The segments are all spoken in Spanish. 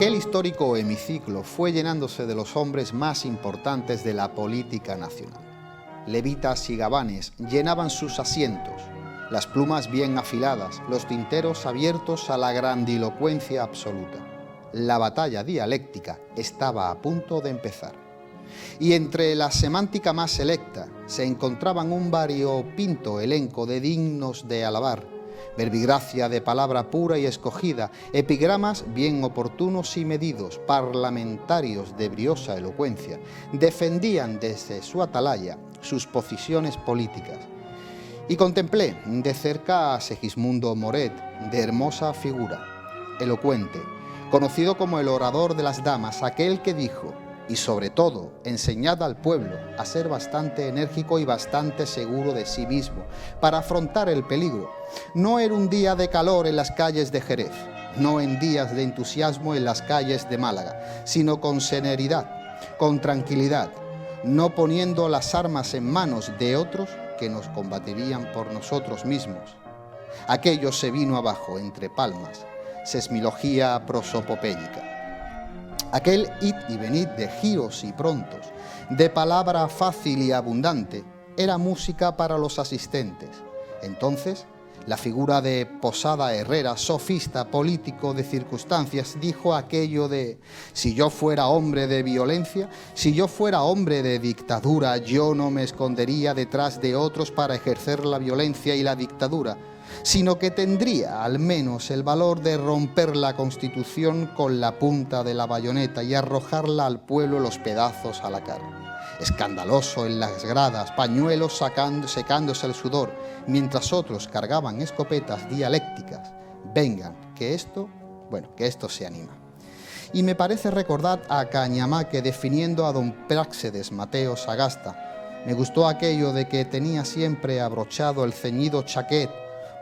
Aquel histórico hemiciclo fue llenándose de los hombres más importantes de la política nacional. Levitas y gabanes llenaban sus asientos, las plumas bien afiladas, los tinteros abiertos a la grandilocuencia absoluta. La batalla dialéctica estaba a punto de empezar. Y entre la semántica más selecta se encontraban un variopinto elenco de dignos de alabar, verbigracia de palabra pura y escogida, epigramas bien oportunos y medidos, parlamentarios de briosa elocuencia, defendían desde su atalaya sus posiciones políticas. Y contemplé de cerca a Segismundo Moret, de hermosa figura, elocuente, conocido como el orador de las damas, aquel que dijo: y sobre todo, enseñad al pueblo a ser bastante enérgico y bastante seguro de sí mismo para afrontar el peligro. No era un día de calor en las calles de Jerez, no en días de entusiasmo en las calles de Málaga, sino con serenidad, con tranquilidad, no poniendo las armas en manos de otros que nos combatirían por nosotros mismos. Aquello se vino abajo entre palmas, sesmilogía prosopopéyica. Aquel id y venid de giros y prontos, de palabra fácil y abundante, era música para los asistentes. Entonces, la figura de Posada Herrera, sofista político de circunstancias, dijo aquello de: si yo fuera hombre de violencia, si yo fuera hombre de dictadura, yo no me escondería detrás de otros para ejercer la violencia y la dictadura, sino que tendría al menos el valor de romper la Constitución con la punta de la bayoneta y arrojarla al pueblo los pedazos a la cara. Escandaloso en las gradas, pañuelos secándose el sudor, mientras otros cargaban escopetas dialécticas. Vengan, que esto se anima. Y me parece recordar a Cañamaque definiendo a don Práxedes Mateo Sagasta. Me gustó aquello de que tenía siempre abrochado el ceñido chaquet,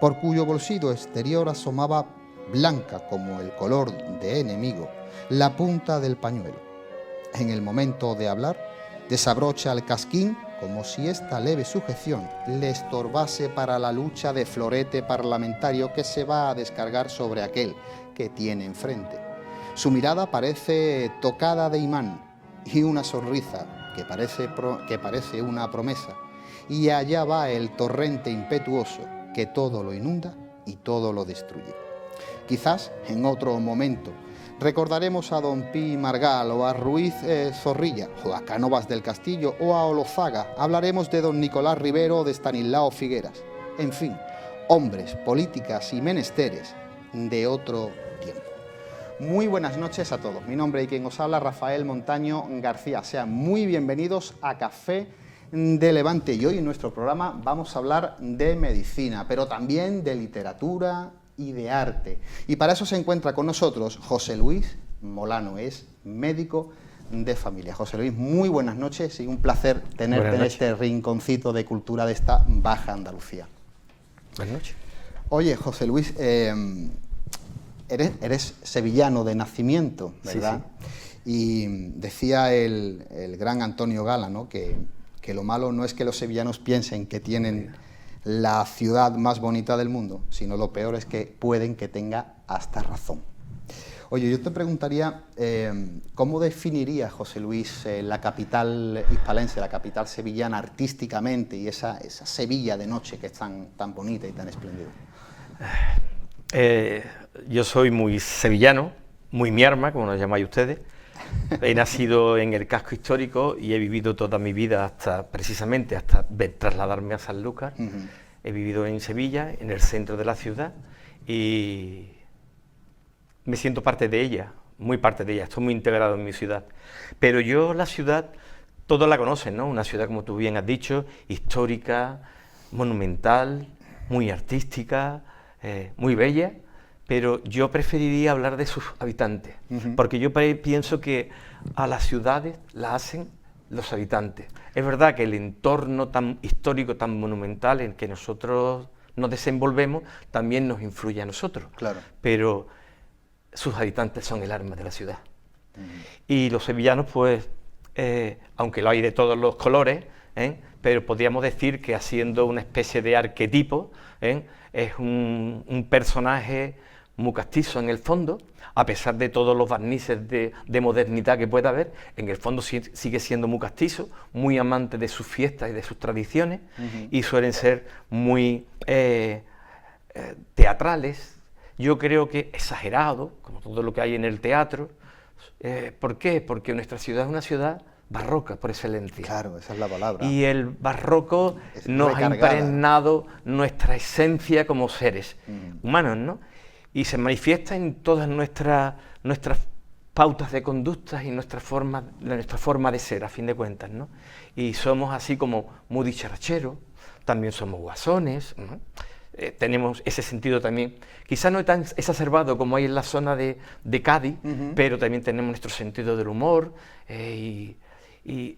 por cuyo bolsillo exterior asomaba, blanca como el color de enemigo, la punta del pañuelo. En el momento de hablar, desabrocha el casquín como si esta leve sujeción le estorbase para la lucha de florete parlamentario que se va a descargar sobre aquel que tiene enfrente. Su mirada parece tocada de imán y una sonrisa que parece una promesa. Y allá va el torrente impetuoso que todo lo inunda y todo lo destruye. Quizás en otro momento recordaremos a don Pi Margal o a Ruiz Zorrilla o a Cánovas del Castillo o a Olozaga. Hablaremos de don Nicolás Rivero o de Estanislao Figueras. En fin, hombres, políticas y menesteres de otro tiempo. Muy buenas noches a todos. Mi nombre y quien os habla, Rafael Montaño García. Sean muy bienvenidos a Café de Levante. Y hoy en nuestro programa vamos a hablar de medicina, pero también de literatura y de arte. Y para eso se encuentra con nosotros José Luis Molano, es médico de familia. José Luis, muy buenas noches y un placer tenerte en este rinconcito de cultura de esta Baja Andalucía. Buenas noches. Oye, José Luis, eres sevillano de nacimiento, ¿verdad? Sí. Y decía el gran Antonio Gala, ¿no?, que lo malo no es que los sevillanos piensen que tienen la ciudad más bonita del mundo, sino lo peor es que pueden que tenga hasta razón. Oye, yo te preguntaría, ¿cómo definiría, José Luis, la capital hispalense, la capital sevillana artísticamente y esa Sevilla de noche que es tan bonita y tan espléndida? Yo soy muy sevillano, muy mi arma, como nos llamáis ustedes. He nacido en el casco histórico y he vivido toda mi vida precisamente hasta trasladarme a Sanlúcar. He vivido en Sevilla, en el centro de la ciudad, y me siento parte de ella, muy parte de ella, estoy muy integrado en mi ciudad. Pero yo la ciudad, todos la conocen, ¿no? Una ciudad, como tú bien has dicho, histórica, monumental, muy artística, muy bella. Pero yo preferiría hablar de sus habitantes, porque yo pienso que a las ciudades las hacen los habitantes. Es verdad que el entorno tan histórico, tan monumental en que nosotros nos desenvolvemos, también nos influye a nosotros. Claro. Pero sus habitantes son el alma de la ciudad. Y los sevillanos, pues, aunque lo hay de todos los colores, pero podríamos decir que haciendo una especie de arquetipo, es un personaje muy castizo en el fondo, a pesar de todos los barnices de modernidad que pueda haber, en el fondo sigue siendo muy castizo, muy amante de sus fiestas y de sus tradiciones, y suelen ser muy teatrales, yo creo que exagerado, como todo lo que hay en el teatro. ¿Por qué? Porque nuestra ciudad es una ciudad barroca por excelencia. Claro, esa es la palabra. Y el barroco nos ha recargada, impregnado nuestra esencia como seres humanos, ¿no? Y se manifiesta en todas nuestras pautas de conductas y nuestra forma de ser, a fin de cuentas, ¿no? Y somos así como muy dicharacheros, también somos guasones, ¿no? Tenemos ese sentido también, quizás no es tan exacerbado como hay en la zona de Cádiz, pero también tenemos nuestro sentido del humor, y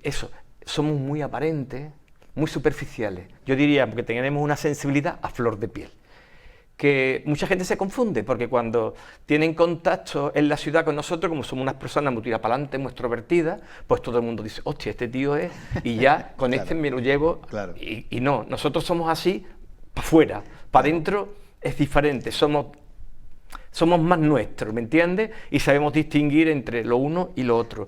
eso, somos muy aparentes, muy superficiales. Yo diría que tenemos una sensibilidad a flor de piel, que mucha gente se confunde, porque cuando tienen contacto en la ciudad con nosotros, como somos unas personas muy tirapalante, muy extrovertidas, pues todo el mundo dice, hostia, este tío es, y ya con claro, este me lo llevo, claro. y no, nosotros somos así, para afuera, para adentro es diferente, somos más nuestros, ¿me entiendes? Y sabemos distinguir entre lo uno y lo otro.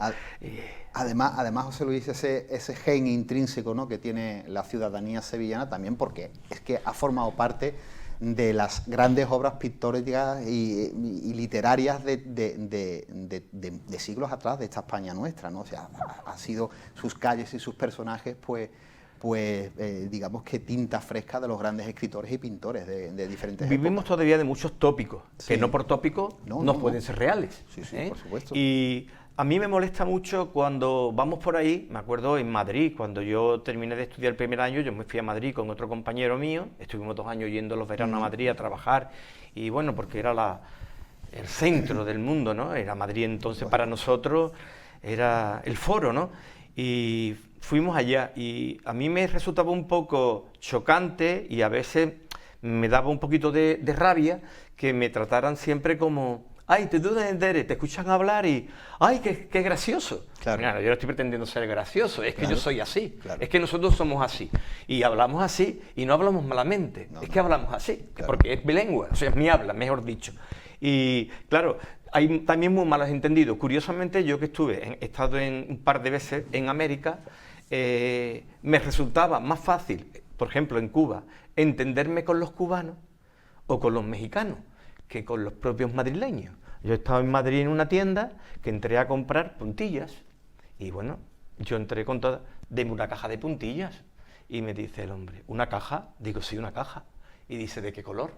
Además, José Luis, ese gen intrínseco, ¿no?, que tiene la ciudadanía sevillana también, porque es que ha formado parte de las grandes obras pictóricas y literarias de siglos atrás de esta España nuestra, ¿no? O sea, ha sido sus calles y sus personajes, pues digamos que tinta fresca de los grandes escritores y pintores de diferentes Vivimos épocas. todavía de muchos tópicos, Sí. que no por tópicos no pueden ser reales. Sí, por supuesto. Y a mí me molesta mucho cuando vamos por ahí, me acuerdo en Madrid, cuando yo terminé de estudiar el primer año, yo me fui a Madrid con otro compañero mío, estuvimos 2 años yendo los veranos a Madrid a trabajar, y bueno, porque era el centro del mundo, ¿no? Era Madrid entonces, para nosotros era el foro, ¿no? Y fuimos allá y a mí me resultaba un poco chocante y a veces me daba un poquito de rabia que me trataran siempre como, ay, ¿de dónde eres? Te escuchan hablar y, ay, qué gracioso. Claro. Mira, yo no estoy pretendiendo ser gracioso, es que Claro. yo soy así, Claro. es que nosotros somos así. Y hablamos así y no hablamos malamente, es que hablamos así, Claro. porque es mi lengua, o sea, es mi habla, mejor dicho. Y claro, hay también muy malos entendidos. Curiosamente, yo que he estado un par de veces en América, me resultaba más fácil, por ejemplo en Cuba, entenderme con los cubanos o con los mexicanos que con los propios madrileños. Yo estaba en Madrid en una tienda que entré a comprar puntillas y bueno, yo entré con toda, deme una caja de puntillas y me dice el hombre, ¿una caja? Digo, sí, una caja. Y dice, ¿de qué color?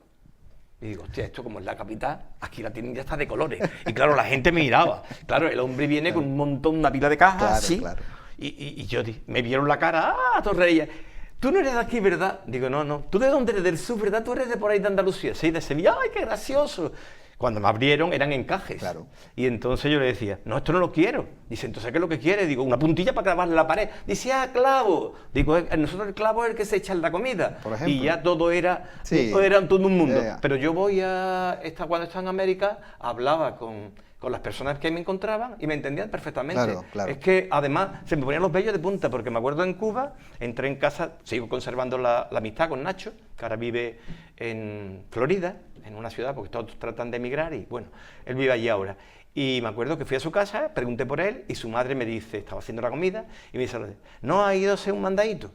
Y digo, hostia, esto como es la capital, aquí la tienen ya está de colores. Y claro, la gente me miraba. Claro, el hombre viene con un montón, una pila de cajas, Claro, así. claro. Y yo me vieron la cara, Torreilla, tú no eres de aquí, ¿verdad? Digo, no, ¿tú de dónde eres? Del sur, ¿verdad? Tú eres de por ahí de Andalucía, sí, de Sevilla, ¡ay, qué gracioso! Cuando me abrieron eran encajes. Claro. Y entonces yo le decía, no, esto no lo quiero. Dice, entonces, ¿qué es lo que quiere? Digo, una puntilla para clavarle en la pared. Dice, clavo. Digo, nosotros el clavo es el que se echa en la comida. Por ejemplo. Y ya todo era, Sí. todo un mundo. Yeah. Pero yo cuando estaba en América, hablaba con las personas que me encontraban y me entendían perfectamente. Claro, claro. Es que además se me ponían los vellos de punta, porque me acuerdo en Cuba, entré en casa, sigo conservando la amistad con Nacho, que ahora vive en Florida, en una ciudad, porque todos tratan de emigrar y bueno, él vive allí ahora. Y me acuerdo que fui a su casa, pregunté por él y su madre me dice, estaba haciendo la comida, y me dice, ¿no ha ido a hacer un mandadito?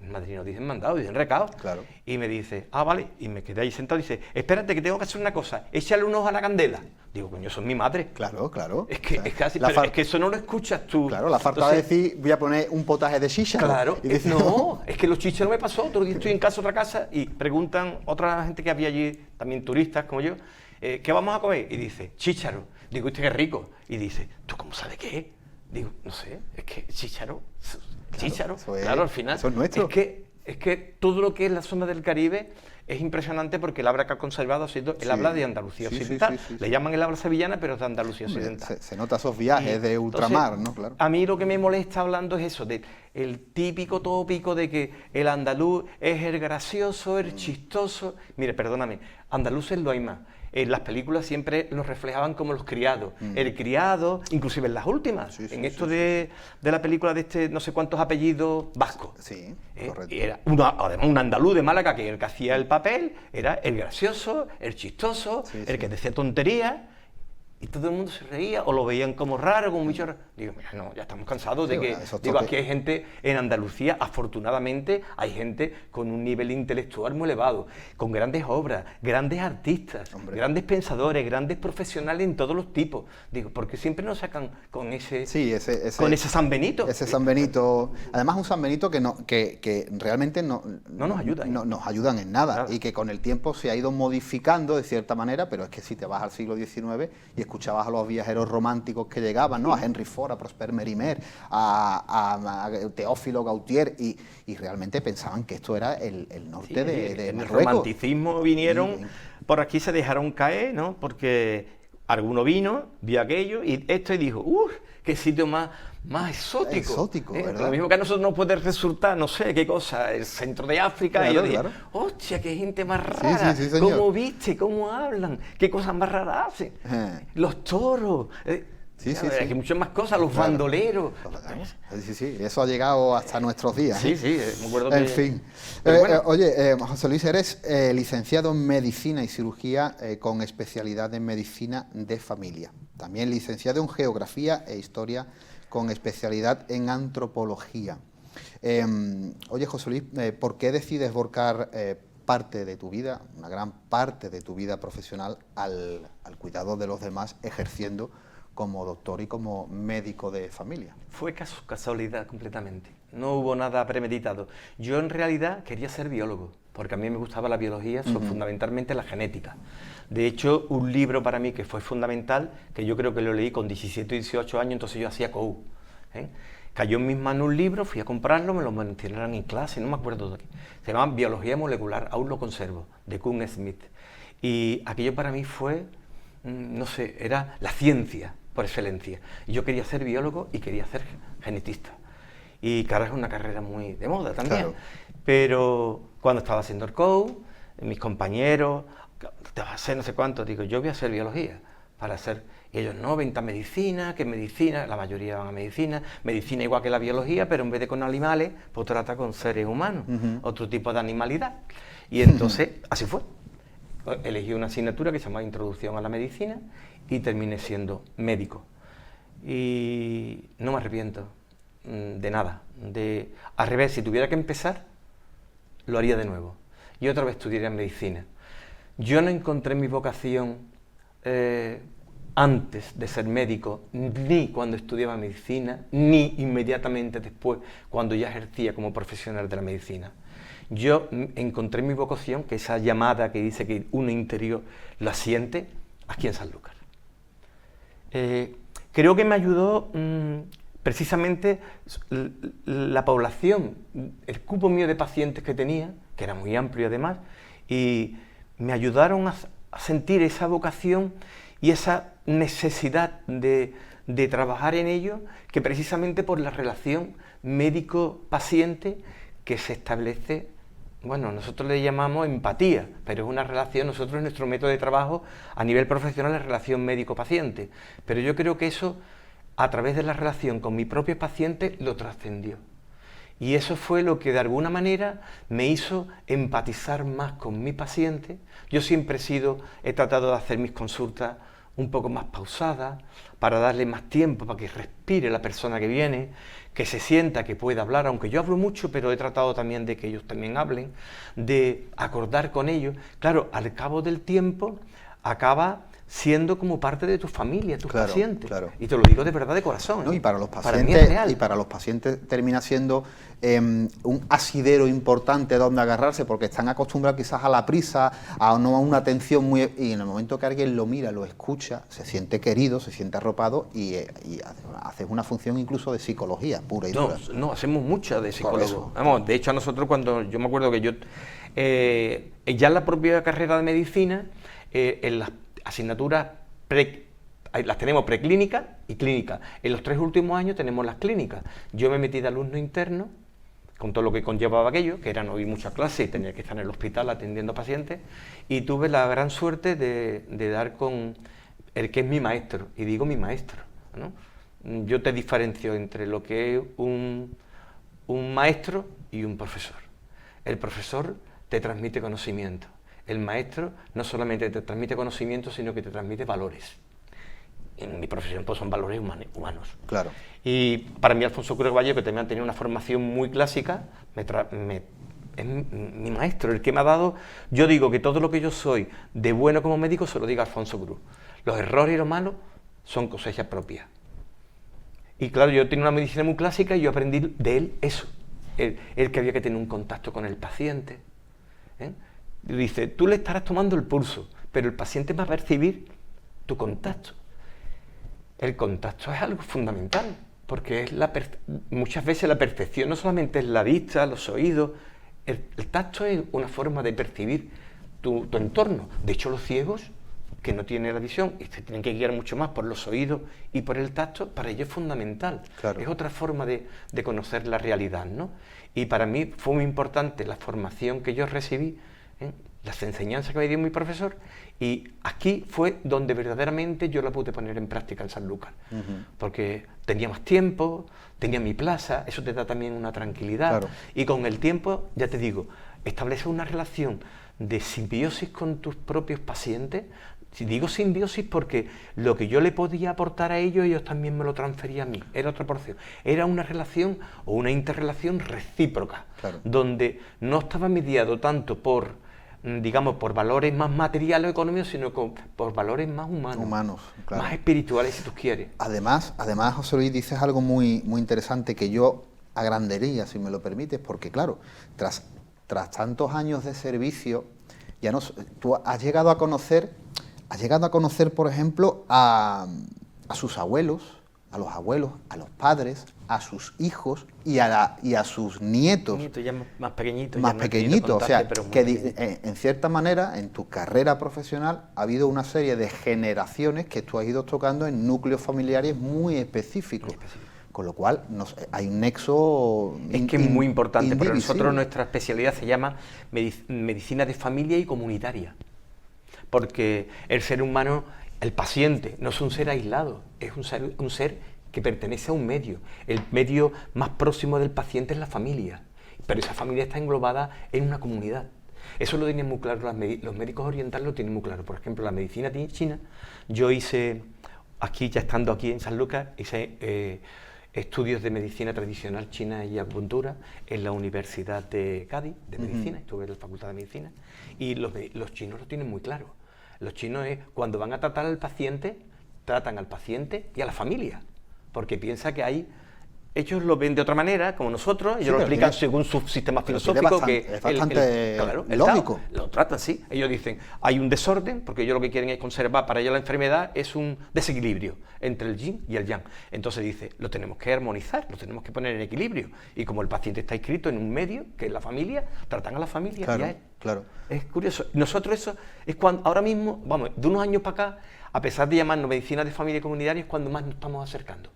En Madrid no dicen mandado, dicen recado. Claro. Y me dice, vale, y me quedé ahí sentado y dice, espérate que tengo que hacer una cosa, échale un ojo a la candela. Digo, coño, eso es mi madre. Claro. Es que, O sea, es que así, la pero es que eso no lo escuchas tú. Claro, la falta de decir, voy a poner un potaje de shisha. Claro, Y dices, no, es que los chícharos me pasó, otro día estoy en casa, otra casa, y preguntan otra gente que había allí, también turistas como yo, ¿qué vamos a comer? Y dice, chícharo. Digo, ¿este qué rico? Y dice, ¿tú cómo sabes qué es? Digo, no sé, es que chícharo, eso es- claro, al final. eso es nuestro. Es que todo lo que es la zona del Caribe es impresionante porque el habla que ha conservado ha sido el Sí. habla de Andalucía Sí, sí, Occidental. sí, sí, Le sí. llaman el habla sevillana, pero es de Andalucía hombre, Occidental. se nota esos viajes de ultramar, Entonces, ¿no? Claro. A mí lo que me molesta hablando es eso, el típico tópico de que el andaluz es el gracioso, el chistoso. Mire, perdóname, andaluces lo hay más. En las películas siempre los reflejaban como los criados. El criado, inclusive en las últimas, Sí, sí, en esto sí, de la película de este no sé cuántos apellidos vascos. Sí, Y correcto. era además un andaluz de Málaga que el que hacía papel era el gracioso, el chistoso, el que decía tonterías, y todo el mundo se reía o lo veían como raro, como un bicho raro. Digo, mira, no, ya estamos cansados de que... Digo, aquí hay gente en Andalucía, afortunadamente, hay gente con un nivel intelectual muy elevado, con grandes obras, grandes artistas, grandes pensadores, grandes profesionales en todos los tipos. Digo, porque siempre nos sacan con ese... con ese San Benito. Ese San Benito, además un San Benito que realmente no nos ayuda. No nos ayudan en nada, y que con el tiempo se ha ido modificando de cierta manera, pero es que si te vas al siglo XIX y escuchabas a los viajeros románticos que llegaban, ¿no? A Henry Ford, a Prosper Mérimée, a Teófilo Gautier, y realmente pensaban que esto era el norte de en el Marruecos. romanticismo vinieron, por aquí se dejaron caer, ¿no? Porque alguno vino, vio aquello y dijo, ¡uff! ¡Qué sitio más exótico! Exótico, ¿verdad? Lo mismo que a nosotros nos puede resultar, no sé, qué cosa, el centro de África. Claro, y yo dije, claro. ¡hostia, qué gente más rara! Sí, señor. ¿Cómo viste? ¿Cómo hablan? ¿Qué cosas más raras hacen? Los toros. Que muchas más cosas, los bandoleros. Sí, eso ha llegado hasta nuestros días. Sí, me acuerdo que... En fin. Oye, José Luis, eres licenciado en Medicina y Cirugía con especialidad en Medicina de Familia. También licenciado en Geografía e Historia con especialidad en Antropología. Oye, José Luis, ¿por qué decides volcar parte de tu vida, una gran parte de tu vida profesional, al cuidado de los demás, ejerciendo como doctor y como médico de familia? Fue casualidad completamente, no hubo nada premeditado. Yo en realidad quería ser biólogo, porque a mí me gustaba la biología, fundamentalmente la genética. De hecho, un libro para mí que fue fundamental, que yo creo que lo leí con 17 o 18 años, entonces yo hacía COU. Cayó en mis manos un libro, fui a comprarlo, me lo mencionaron en clase, no me acuerdo de qué. Se llama Biología Molecular, aún lo conservo, de Kuhn Smith. Y aquello para mí fue, no sé, era la ciencia por excelencia. Y yo quería ser biólogo y quería ser genetista. Y claro, es una carrera muy de moda también. Claro. Pero cuando estaba haciendo el COU, mis compañeros, te vas a hacer no sé cuánto, digo, yo voy a hacer biología para hacer... Y ellos, no, vente a medicina, que medicina, la mayoría van a medicina igual que la biología, pero en vez de con animales, pues trata con seres humanos, otro tipo de animalidad. Y entonces, así fue. Elegí una asignatura que se llama Introducción a la Medicina y terminé siendo médico. Y no me arrepiento de nada. Al revés, si tuviera que empezar, lo haría de nuevo. Y otra vez estudiaría medicina. Yo no encontré mi vocación antes de ser médico, ni cuando estudiaba medicina, ni inmediatamente después, cuando ya ejercía como profesional de la medicina. Yo encontré mi vocación, que esa llamada que dice que uno interior la siente, aquí en Sanlúcar. Creo que me ayudó precisamente la población, el cupo mío de pacientes que tenía, que era muy amplio además, y me ayudaron a sentir esa vocación y esa necesidad de trabajar en ello, que precisamente por la relación médico-paciente que se establece, bueno, nosotros le llamamos empatía, pero es una relación, nosotros en nuestro método de trabajo a nivel profesional es relación médico-paciente, pero yo creo que eso, a través de la relación con mi propio paciente, lo trascendió. Y eso fue lo que de alguna manera me hizo empatizar más con mi paciente. Yo siempre he tratado de hacer mis consultas un poco más pausadas, para darle más tiempo, para que respire la persona que viene, que se sienta, que pueda hablar, aunque yo hablo mucho, pero he tratado también de que ellos también hablen, de acordar con ellos. Claro, al cabo del tiempo, acaba siendo como parte de tu familia, tus pacientes. Claro. Y te lo digo de verdad de corazón. No, y para los pacientes, para mí es real. Y para los pacientes termina siendo un asidero importante donde agarrarse, porque están acostumbrados quizás a la prisa, a una atención muy... Y en el momento que alguien lo mira, lo escucha, se siente querido, se siente arropado y haces una función incluso de psicología pura y dura. No, hacemos mucha de psicólogo. Vamos, de hecho a nosotros yo me acuerdo que yo, ya en la propia carrera de medicina, en las asignaturas las tenemos preclínicas y clínicas. En los 3 últimos años tenemos las clínicas. Yo me metí de alumno interno, con todo lo que conllevaba aquello, que era no ir muchas clases y tenía que estar en el hospital atendiendo pacientes, y tuve la gran suerte de dar con el que es mi maestro, y digo mi maestro, ¿no? Yo te diferencio entre lo que es un maestro y un profesor. El profesor te transmite conocimiento. El maestro no solamente te transmite conocimiento, sino que te transmite valores. En mi profesión pues son valores humanos. Claro. Y para mí Alfonso Cruz Vallejo, que también ha tenido una formación muy clásica, es mi maestro, el que me ha dado. Yo digo que todo lo que yo soy de bueno como médico se lo digo a Alfonso Cruz. Los errores y lo malo son cosechas propias. Y claro, yo tenía una medicina muy clásica y yo aprendí de él eso, el que había que tener un contacto con el paciente. Dice, tú le estarás tomando el pulso, pero el paciente va a percibir tu contacto. El contacto es algo fundamental, porque es muchas veces la percepción no solamente es la vista, los oídos, el tacto es una forma de percibir tu entorno. De hecho, los ciegos, que no tienen la visión y se tienen que guiar mucho más por los oídos y por el tacto, para ellos es fundamental. Claro. Es otra forma de conocer la realidad, ¿no? Y para mí fue muy importante la formación que yo recibí, las enseñanzas que me dio mi profesor, y aquí fue donde verdaderamente yo la pude poner en práctica en Sanlúcar, porque tenía más tiempo, tenía mi plaza, eso te da también una tranquilidad, claro. Y con el tiempo, ya te digo, establecer una relación de simbiosis con tus propios pacientes. Si digo simbiosis porque lo que yo le podía aportar a ellos también me lo transferían a mí, era otra porción. Era una relación o una interrelación recíproca, claro. Donde no estaba mediado tanto por, digamos, por valores más materiales o económicos, sino por valores más humanos, claro. Más espirituales, si tú quieres. Además, José Luis, dices algo muy interesante que yo agrandaría, si me lo permites, porque claro, tras tantos años de servicio, tú has llegado a conocer, por ejemplo, a sus abuelos, a los abuelos, a los padres, a sus hijos y a sus nietos. Nietos ya más pequeñitos. Más pequeñitos, o sea, que en cierta manera, en tu carrera profesional, ha habido una serie de generaciones que tú has ido tocando en núcleos familiares muy específicos. Con lo cual, hay un nexo es que es muy importante, porque indivisible. nosotros nuestra especialidad se llama medicina de familia y comunitaria. Porque el ser humano, el paciente, no es un ser aislado, es un ser que pertenece a un medio. El medio más próximo del paciente es la familia, pero esa familia está englobada en una comunidad. Eso lo tienen muy claro, los médicos orientales lo tienen muy claro. Por ejemplo, la medicina china, yo hice, ya estando aquí en Sanlúcar, hice estudios de medicina tradicional china y acupuntura en la Universidad de Cádiz, de Medicina, estuve en la Facultad de Medicina, y los chinos lo tienen muy claro. Los chinos cuando van a tratar al paciente, tratan al paciente y a la familia, porque piensa que ellos lo ven de otra manera, como nosotros, ellos lo explican según su sistema filosófico, es bastante lógico. Lo tratan, sí. Ellos dicen, hay un desorden, porque ellos lo que quieren es conservar, para ellos la enfermedad es un desequilibrio entre el yin y el yang. Entonces dice, lo tenemos que armonizar, lo tenemos que poner en equilibrio. Y como el paciente está inscrito en un medio, que es la familia, tratan a la familia y a él. Claro. Es curioso. Nosotros eso es cuando, ahora mismo, vamos, de unos años para acá, a pesar de llamarnos medicina de familia y comunitaria, es cuando más nos estamos acercando.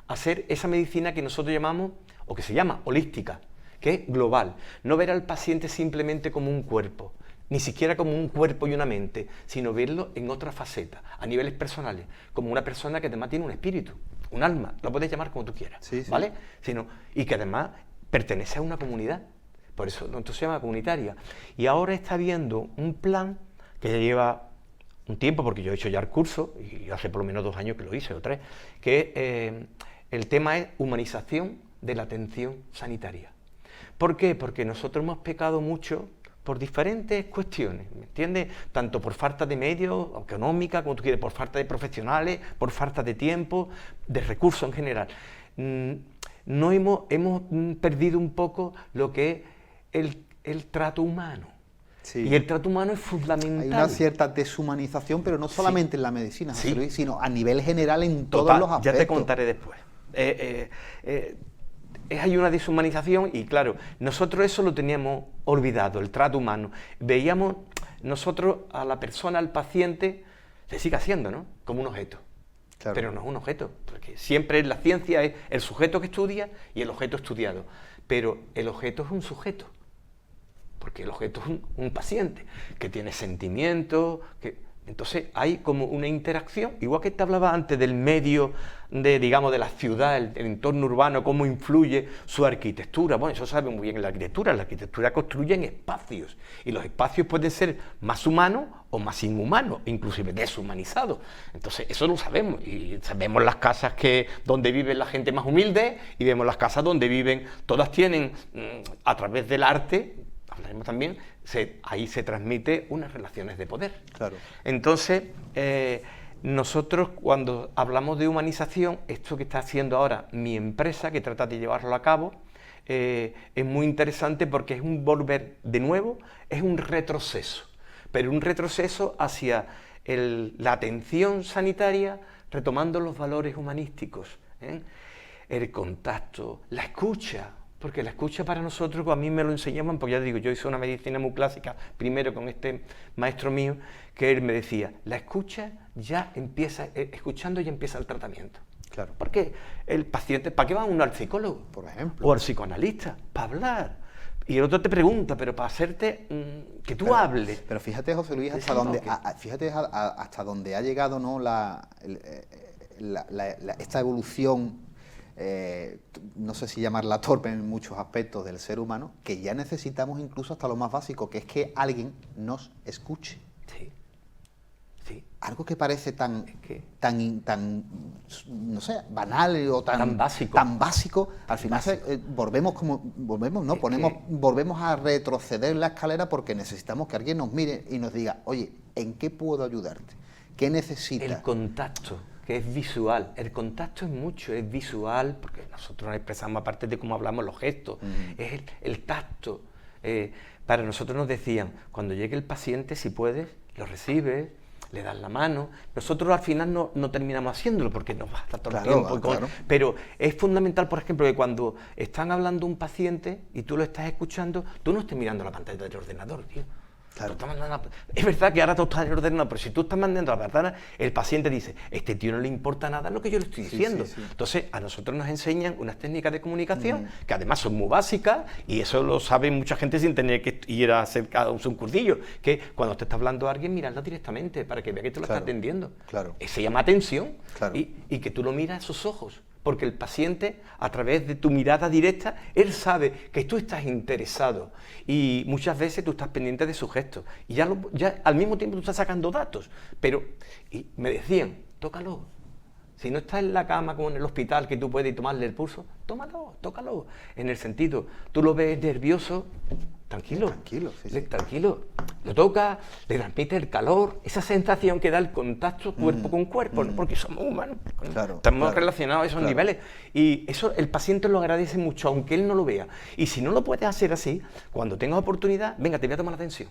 Hacer esa medicina que nosotros llamamos, o que se llama holística, que es global. No ver al paciente simplemente como un cuerpo, ni siquiera como un cuerpo y una mente, sino verlo en otra faceta, a niveles personales, como una persona que además tiene un espíritu, un alma, lo puedes llamar como tú quieras, sí. ¿vale? Y que además pertenece a una comunidad, por eso entonces se llama comunitaria. Y ahora está habiendo un plan que ya lleva un tiempo, porque yo he hecho ya el curso, y hace por lo menos 2 años que lo hice, o 3, que el tema es humanización de la atención sanitaria. ¿Por qué? Porque nosotros hemos pecado mucho por diferentes cuestiones, ¿me entiendes? Tanto por falta de medios, económica, como tú quieres, por falta de profesionales, por falta de tiempo, de recursos en general. Hemos perdido un poco lo que es el trato humano. Sí. Y el trato humano es fundamental. Hay una cierta deshumanización, pero no solamente en la medicina, José Luis, sino a nivel general en Total, todos los aspectos. Ya te contaré después. Hay una deshumanización y claro, nosotros eso lo teníamos olvidado, el trato humano. Veíamos nosotros a la persona, al paciente, se sigue haciendo, ¿no? Como un objeto. Claro. Pero no es un objeto, porque siempre en la ciencia es el sujeto que estudia y el objeto estudiado. Pero el objeto es un sujeto, porque el objeto es un paciente que tiene sentimientos, Entonces hay como una interacción, igual que te hablaba antes del medio de, digamos, de la ciudad, el entorno urbano, cómo influye su arquitectura. Bueno, eso sabe muy bien la arquitectura construye en espacios, y los espacios pueden ser más humanos o más inhumanos, inclusive deshumanizados. Entonces eso lo sabemos, y sabemos las casas donde vive la gente más humilde, y vemos las casas donde viven, todas tienen, a través del arte, hablaremos también, ahí se transmite unas relaciones de poder. Claro. Entonces, nosotros cuando hablamos de humanización, esto que está haciendo ahora mi empresa, que trata de llevarlo a cabo, es muy interesante porque es un volver de nuevo, es un retroceso, pero un retroceso hacia la atención sanitaria, retomando los valores humanísticos, el contacto, la escucha. Porque la escucha para nosotros, a mí me lo enseñaban, porque ya digo, yo hice una medicina muy clásica, primero con este maestro mío, que él me decía, la escucha ya empieza, escuchando ya empieza el tratamiento. Claro. Porque el paciente, ¿para qué va uno al psicólogo? Por ejemplo. O al psicoanalista, para hablar. Y el otro te pregunta, pero para hacerte que tú hables. Pero fíjate, José Luis, hasta dónde ha llegado, ¿no? Esta evolución. No sé si llamarla torpe en muchos aspectos del ser humano, que ya necesitamos incluso hasta lo más básico, que es que alguien nos escuche. Sí, sí. Algo que parece tan no sé, banal o tan básico, al final volvemos a retroceder la escalera porque necesitamos que alguien nos mire y nos diga, oye, ¿en qué puedo ayudarte? ¿Qué necesitas? El contacto, que es visual. El contacto es mucho, es visual, porque nosotros nos expresamos, aparte de cómo hablamos, los gestos, es el tacto. Para nosotros nos decían, cuando llegue el paciente, si puedes, lo recibes, le das la mano. Nosotros al final no terminamos haciéndolo porque nos va a estar todo el tiempo. Claro. Pero es fundamental, por ejemplo, que cuando están hablando un paciente y tú lo estás escuchando, tú no estés mirando la pantalla del ordenador, tío. Claro. Es verdad que ahora tú estás en el ordenador, pero si tú estás mandando a la ventana, el paciente dice, este tío no le importa nada lo que yo le estoy diciendo. Sí. Entonces, a nosotros nos enseñan unas técnicas de comunicación que además son muy básicas, y eso lo sabe mucha gente sin tener que ir a hacer un cursillo, que cuando te está hablando a alguien, mirarlo directamente para que vea que tú lo estás atendiendo. Claro. Se llama atención, claro. y que tú lo miras a sus ojos. Porque el paciente, a través de tu mirada directa, él sabe que tú estás interesado, y muchas veces tú estás pendiente de sus gestos, y ya al mismo tiempo tú estás sacando datos. Y me decían, tócalo. Si no estás en la cama como en el hospital, que tú puedes tomarle el pulso, tócalo. En el sentido, tú lo ves nervioso, tranquilo, tranquilo. Lo toca, le transmite el calor, esa sensación que da el contacto cuerpo con cuerpo, ¿no? Porque somos humanos, estamos relacionados a esos niveles, y eso el paciente lo agradece mucho, aunque él no lo vea. Y si no lo puedes hacer así, cuando tengas oportunidad, venga, te voy a tomar la atención.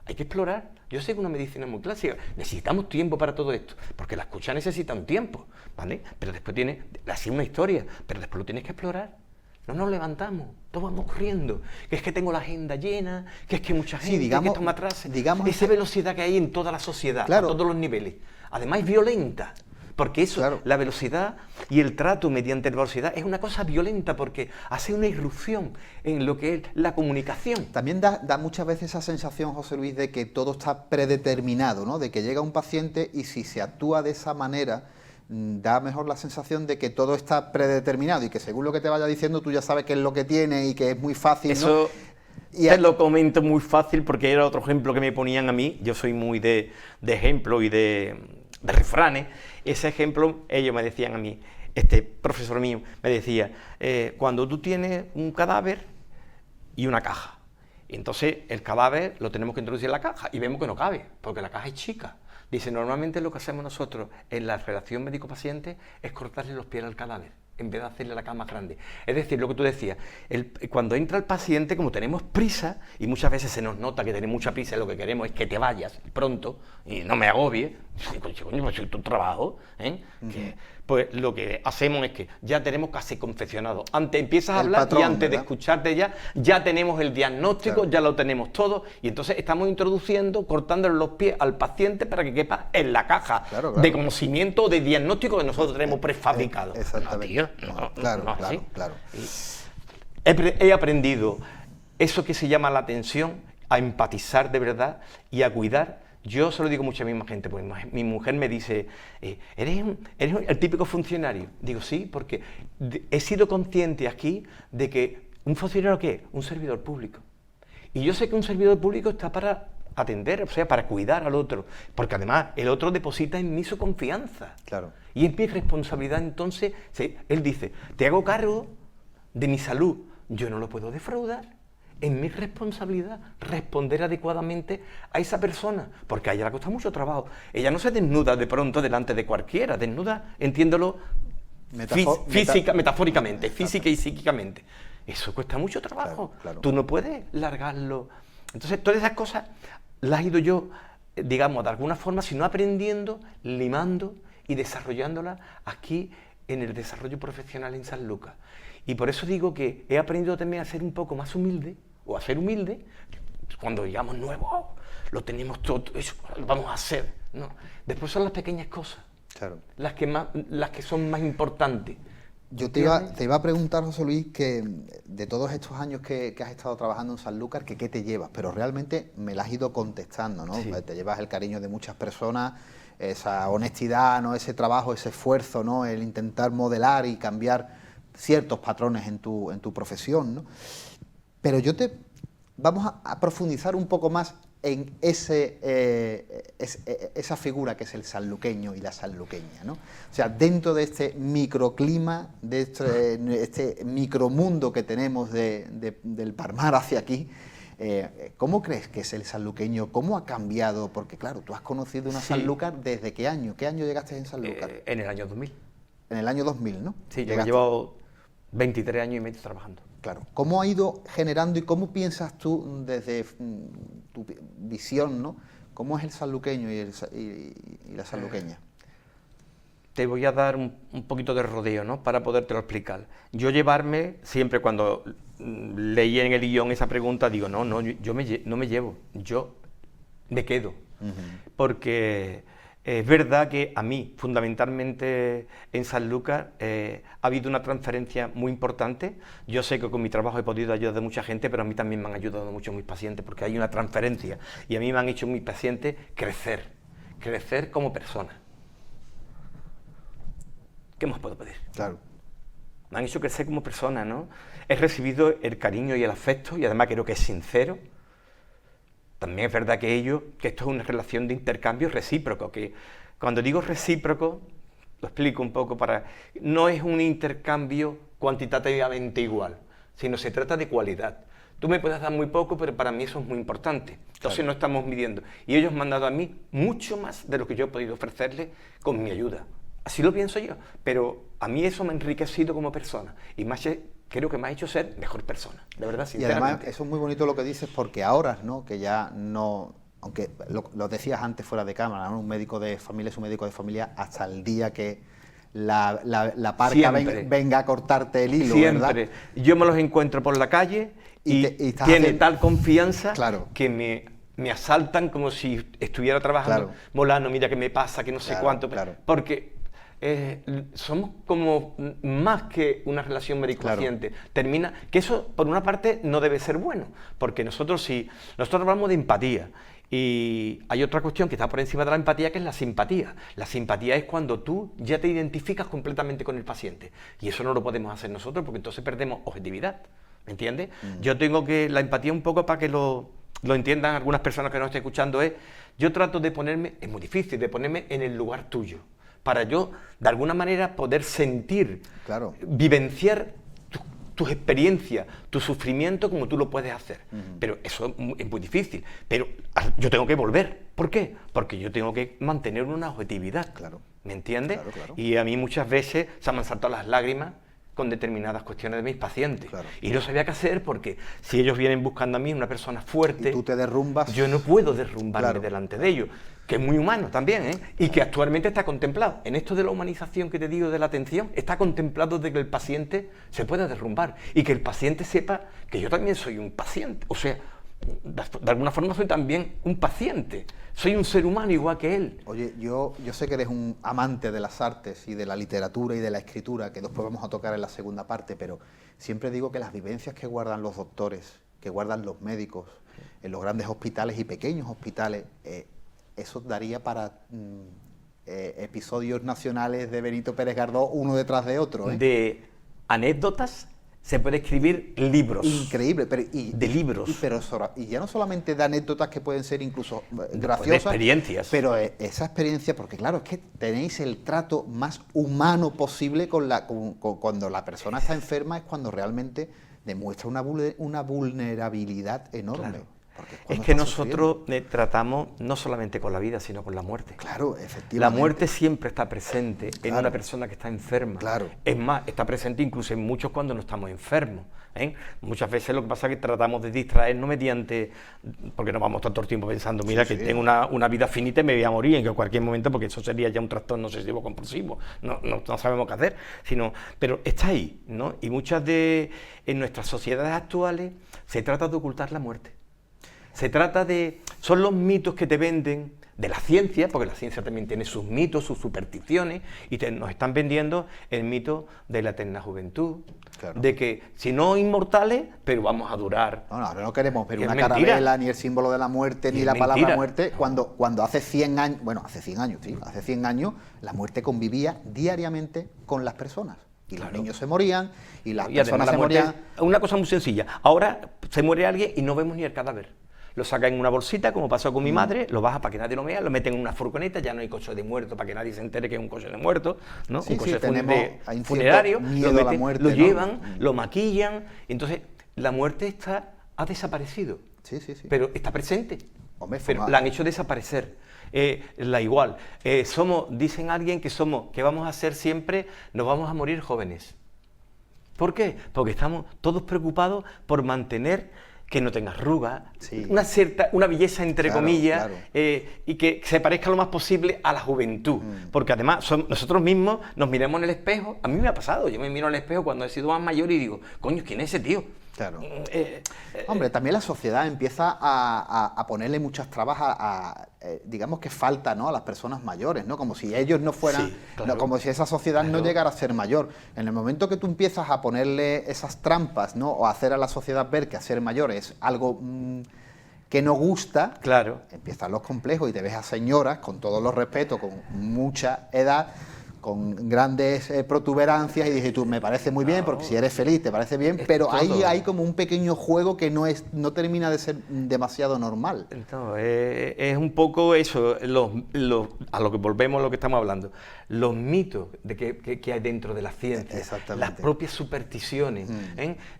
Hay que explorar. Yo sé que una medicina muy clásica, necesitamos tiempo para todo esto, porque la escucha necesita un tiempo, ¿vale? Pero después tiene así una historia, pero después lo tienes que explorar. No nos levantamos, todos vamos corriendo, que es que tengo la agenda llena, que es que mucha gente, que esto me atrasa. Esa velocidad que hay en toda la sociedad, a todos los niveles. Además es violenta, porque eso, la velocidad y el trato mediante la velocidad es una cosa violenta, porque hace una irrupción en lo que es la comunicación. También da muchas veces esa sensación, José Luis, de que todo está predeterminado, ¿no? De que llega un paciente y si se actúa de esa manera, da mejor la sensación de que todo está predeterminado y que según lo que te vaya diciendo tú ya sabes qué es lo que tiene y que es muy fácil, eso, ¿no? Te lo comento muy fácil porque era otro ejemplo que me ponían a mí. Yo soy muy de ejemplo y de refranes. Ese ejemplo, ellos me decían a mí, este profesor mío me decía, cuando tú tienes un cadáver y una caja, entonces el cadáver lo tenemos que introducir en la caja y vemos que no cabe, porque la caja es chica. Dice, normalmente lo que hacemos nosotros en la relación médico-paciente es cortarle los pies al cadáver, en vez de hacerle la cama más grande. Es decir, lo que tú decías, cuando entra el paciente, como tenemos prisa, y muchas veces se nos nota que tenemos mucha prisa, lo que queremos es que te vayas pronto, y no me agobies, coño, pues soy tu trabajo, pues lo que hacemos es que ya tenemos casi confeccionado. Antes empiezas a hablar y antes de escucharte ya tenemos el diagnóstico, ya lo tenemos todo, y entonces estamos introduciendo, cortándole los pies al paciente para que quepa en la caja de conocimiento, de diagnóstico que nosotros tenemos prefabricado. Exactamente. Claro. He aprendido eso que se llama la atención, a empatizar de verdad y a cuidar. Yo se lo digo mucho a mi misma gente, pues mi mujer me dice, ¿eres el típico funcionario? Digo, sí, porque he sido consciente aquí de que un funcionario, ¿qué es? Un servidor público. Y yo sé que un servidor público está para atender, o sea, para cuidar al otro, porque además el otro deposita en mí su confianza. Claro. Y es mi responsabilidad, entonces, sí, él dice, te hago cargo de mi salud, yo no lo puedo defraudar. Es mi responsabilidad responder adecuadamente a esa persona, porque a ella le cuesta mucho trabajo. Ella no se desnuda de pronto delante de cualquiera, desnuda, entiéndolo, metafóricamente, física y psíquicamente. Eso cuesta mucho trabajo. Claro, claro. Tú no puedes largarlo. Entonces, todas esas cosas las he ido yo, digamos, de alguna forma, si no aprendiendo, limando y desarrollándolas aquí en el desarrollo profesional en San Lucas. Y por eso digo que he aprendido también a ser un poco más humilde, o a ser humilde, cuando digamos nuevo, lo tenemos todo, eso lo vamos a hacer. No. Después son las pequeñas cosas, Claro. las que son más importantes. Yo te iba a preguntar, José Luis, que de todos estos años que has estado trabajando en Sanlúcar, que qué te llevas, pero realmente me la has ido contestando, ¿no? Sí. Te llevas el cariño de muchas personas, esa honestidad, ¿no? Ese trabajo, ese esfuerzo, ¿no? El intentar modelar y cambiar ciertos patrones en tu profesión, ¿no? Pero vamos a profundizar un poco más en esa figura que es el sanluqueño y la sanluqueña, ¿no? O sea, dentro de este microclima, de este micromundo que tenemos del Palmar hacia aquí, ¿cómo crees que es el sanluqueño? ¿Cómo ha cambiado? Porque claro, tú has conocido una Sanlúcar ¿desde qué año? ¿Qué año llegaste en Sanlúcar? En el año 2000. En el año 2000, ¿no? Sí, yo Llegaste. llevo 23 años y medio trabajando. Claro. ¿Cómo ha ido generando y cómo piensas tú desde tu visión, ¿no? ¿Cómo es el sanluqueño y la sanluqueña? Te voy a dar un poquito de rodeo, ¿no? Para podértelo explicar. Yo llevarme, siempre cuando leí en el guión esa pregunta, digo, no me llevo, yo me quedo. Porque es verdad que a mí, fundamentalmente en Sanlúcar, ha habido una transferencia muy importante. Yo sé que con mi trabajo he podido ayudar a mucha gente, pero a mí también me han ayudado mucho mis pacientes, porque hay una transferencia. Y a mí me han hecho mis pacientes crecer como persona. ¿Qué más puedo pedir? Claro. Me han hecho crecer como persona, ¿no? He recibido el cariño y el afecto, y además creo que es sincero. También es verdad que esto es una relación de intercambio recíproco, que cuando digo recíproco, lo explico un poco no es un intercambio cuantitativamente igual, sino se trata de cualidad. Tú me puedes dar muy poco, pero para mí eso es muy importante. Entonces no estamos midiendo. Y ellos me han dado a mí mucho más de lo que yo he podido ofrecerles con mi ayuda. Así lo pienso yo, pero a mí eso me ha enriquecido como persona y creo que me ha hecho ser mejor persona, de verdad, sinceramente. Y además eso es muy bonito lo que dices, porque ahora, ¿no? Que ya no, aunque lo decías antes fuera de cámara, ¿no? Un médico de familia es un médico de familia hasta el día que la parca venga a cortarte el hilo, siempre. ¿verdad? Yo me los encuentro por la calle y tiene tal confianza que me asaltan como si estuviera trabajando. Claro. Molano, mira qué me pasa, que no sé cuánto. Claro. Porque somos como más que una relación médico-paciente. Termina, que eso por una parte no debe ser bueno, porque nosotros hablamos de empatía, y hay otra cuestión que está por encima de la empatía, que es la simpatía. La simpatía es cuando tú ya te identificas completamente con el paciente, y eso no lo podemos hacer nosotros, porque entonces perdemos objetividad, ¿me entiendes? Yo tengo que, la empatía un poco para que lo entiendan algunas personas que nos estén escuchando, yo trato de ponerme, es muy difícil, de ponerme en el lugar tuyo, para yo, de alguna manera, poder sentir, vivenciar tus experiencias, tu sufrimiento como tú lo puedes hacer. Pero eso es muy difícil. Pero yo tengo que volver. ¿Por qué? Porque yo tengo que mantener una objetividad. ¿Me entiendes? Y a mí muchas veces se me han saltado las lágrimas con determinadas cuestiones de mis pacientes. Y no sabía qué hacer, porque si ellos vienen buscando a mí una persona fuerte, y tú te derrumbas, yo no puedo derrumbarme delante de ellos, que es muy humano también, y que actualmente está contemplado. En esto de la humanización que te digo de la atención, está contemplado de que el paciente se pueda derrumbar y que el paciente sepa que yo también soy un paciente. O sea, de alguna forma soy también un paciente, soy un ser humano igual que él. Oye, yo sé que eres un amante de las artes y de la literatura y de la escritura, que después vamos a tocar en la segunda parte, pero siempre digo que las vivencias que guardan los doctores, que guardan los médicos, en los grandes hospitales y pequeños hospitales, eso daría para episodios nacionales de Benito Pérez Galdós uno detrás de otro. De anécdotas se puede escribir libros. Increíble. De libros. Y ya no solamente de anécdotas que pueden ser incluso graciosas. De experiencias. Pero esa experiencia, porque claro, es que tenéis el trato más humano posible cuando la persona está enferma, es cuando realmente demuestra una vulnerabilidad enorme. Claro. Es que nosotros tratamos no solamente con la vida, sino con la muerte. Claro, efectivamente. La muerte siempre está presente en Claro. una persona que está enferma. Claro. Es más, está presente incluso en muchos cuando no estamos enfermos. Muchas veces lo que pasa es que tratamos de distraernos mediante, porque no vamos tanto el tiempo pensando, mira que tengo una vida finita y me voy a morir en cualquier momento, porque eso sería ya un trastorno obsesivo compulsivo. No sabemos qué hacer, pero está ahí, ¿no? Y en nuestras sociedades actuales se trata de ocultar la muerte. Son los mitos que te venden de la ciencia, porque la ciencia también tiene sus mitos, sus supersticiones, y nos están vendiendo el mito de la eterna juventud, claro. De que si no inmortales, pero vamos a durar. No, ahora no queremos ver una mentira. carabela, ni el símbolo de la muerte, ni la palabra muerte, cuando hace 100 años, hace 100 años, la muerte convivía diariamente con las personas. Y claro. Los niños se morían, y las personas se morían. Una cosa muy sencilla, ahora se muere alguien y no vemos ni el cadáver. Lo saca en una bolsita, como pasó con mi madre, lo baja para que nadie lo vea, lo meten en una furgoneta, ya no hay coche de muerto para que nadie se entere que es un coche de muerto, ¿no? Sí, un coche funerario, lo llevan, lo maquillan, y entonces la muerte ha desaparecido, pero está presente, pero la han hecho desaparecer. Dicen alguien que vamos a ser siempre, nos vamos a morir jóvenes. ¿Por qué? Porque estamos todos preocupados por mantener que no tenga arrugas, una belleza entre comillas, y que se parezca lo más posible a la juventud, porque además nosotros mismos nos miramos en el espejo. A mí me ha pasado, yo me miro en el espejo cuando he sido más mayor y digo, coño, ¿quién es ese tío? Claro. Hombre, también la sociedad empieza a ponerle muchas trabas digamos que falta, ¿no?, a las personas mayores, ¿no? Como si ellos no fueran, claro. Como si esa sociedad no llegara a ser mayor. En el momento que tú empiezas a ponerle esas trampas, ¿no?, o a hacer a la sociedad ver que ser mayor es algo que no gusta, claro. Empiezan los complejos y te ves a señoras, con todos los respetos, con mucha edad, con grandes protuberancias, y dije, tú, me parece muy bien, porque si eres feliz te parece bien, pero ahí hay como un pequeño juego que no termina de ser demasiado normal. No, es un poco eso, a lo que volvemos a lo que estamos hablando, los mitos que hay dentro de la ciencia, las propias supersticiones,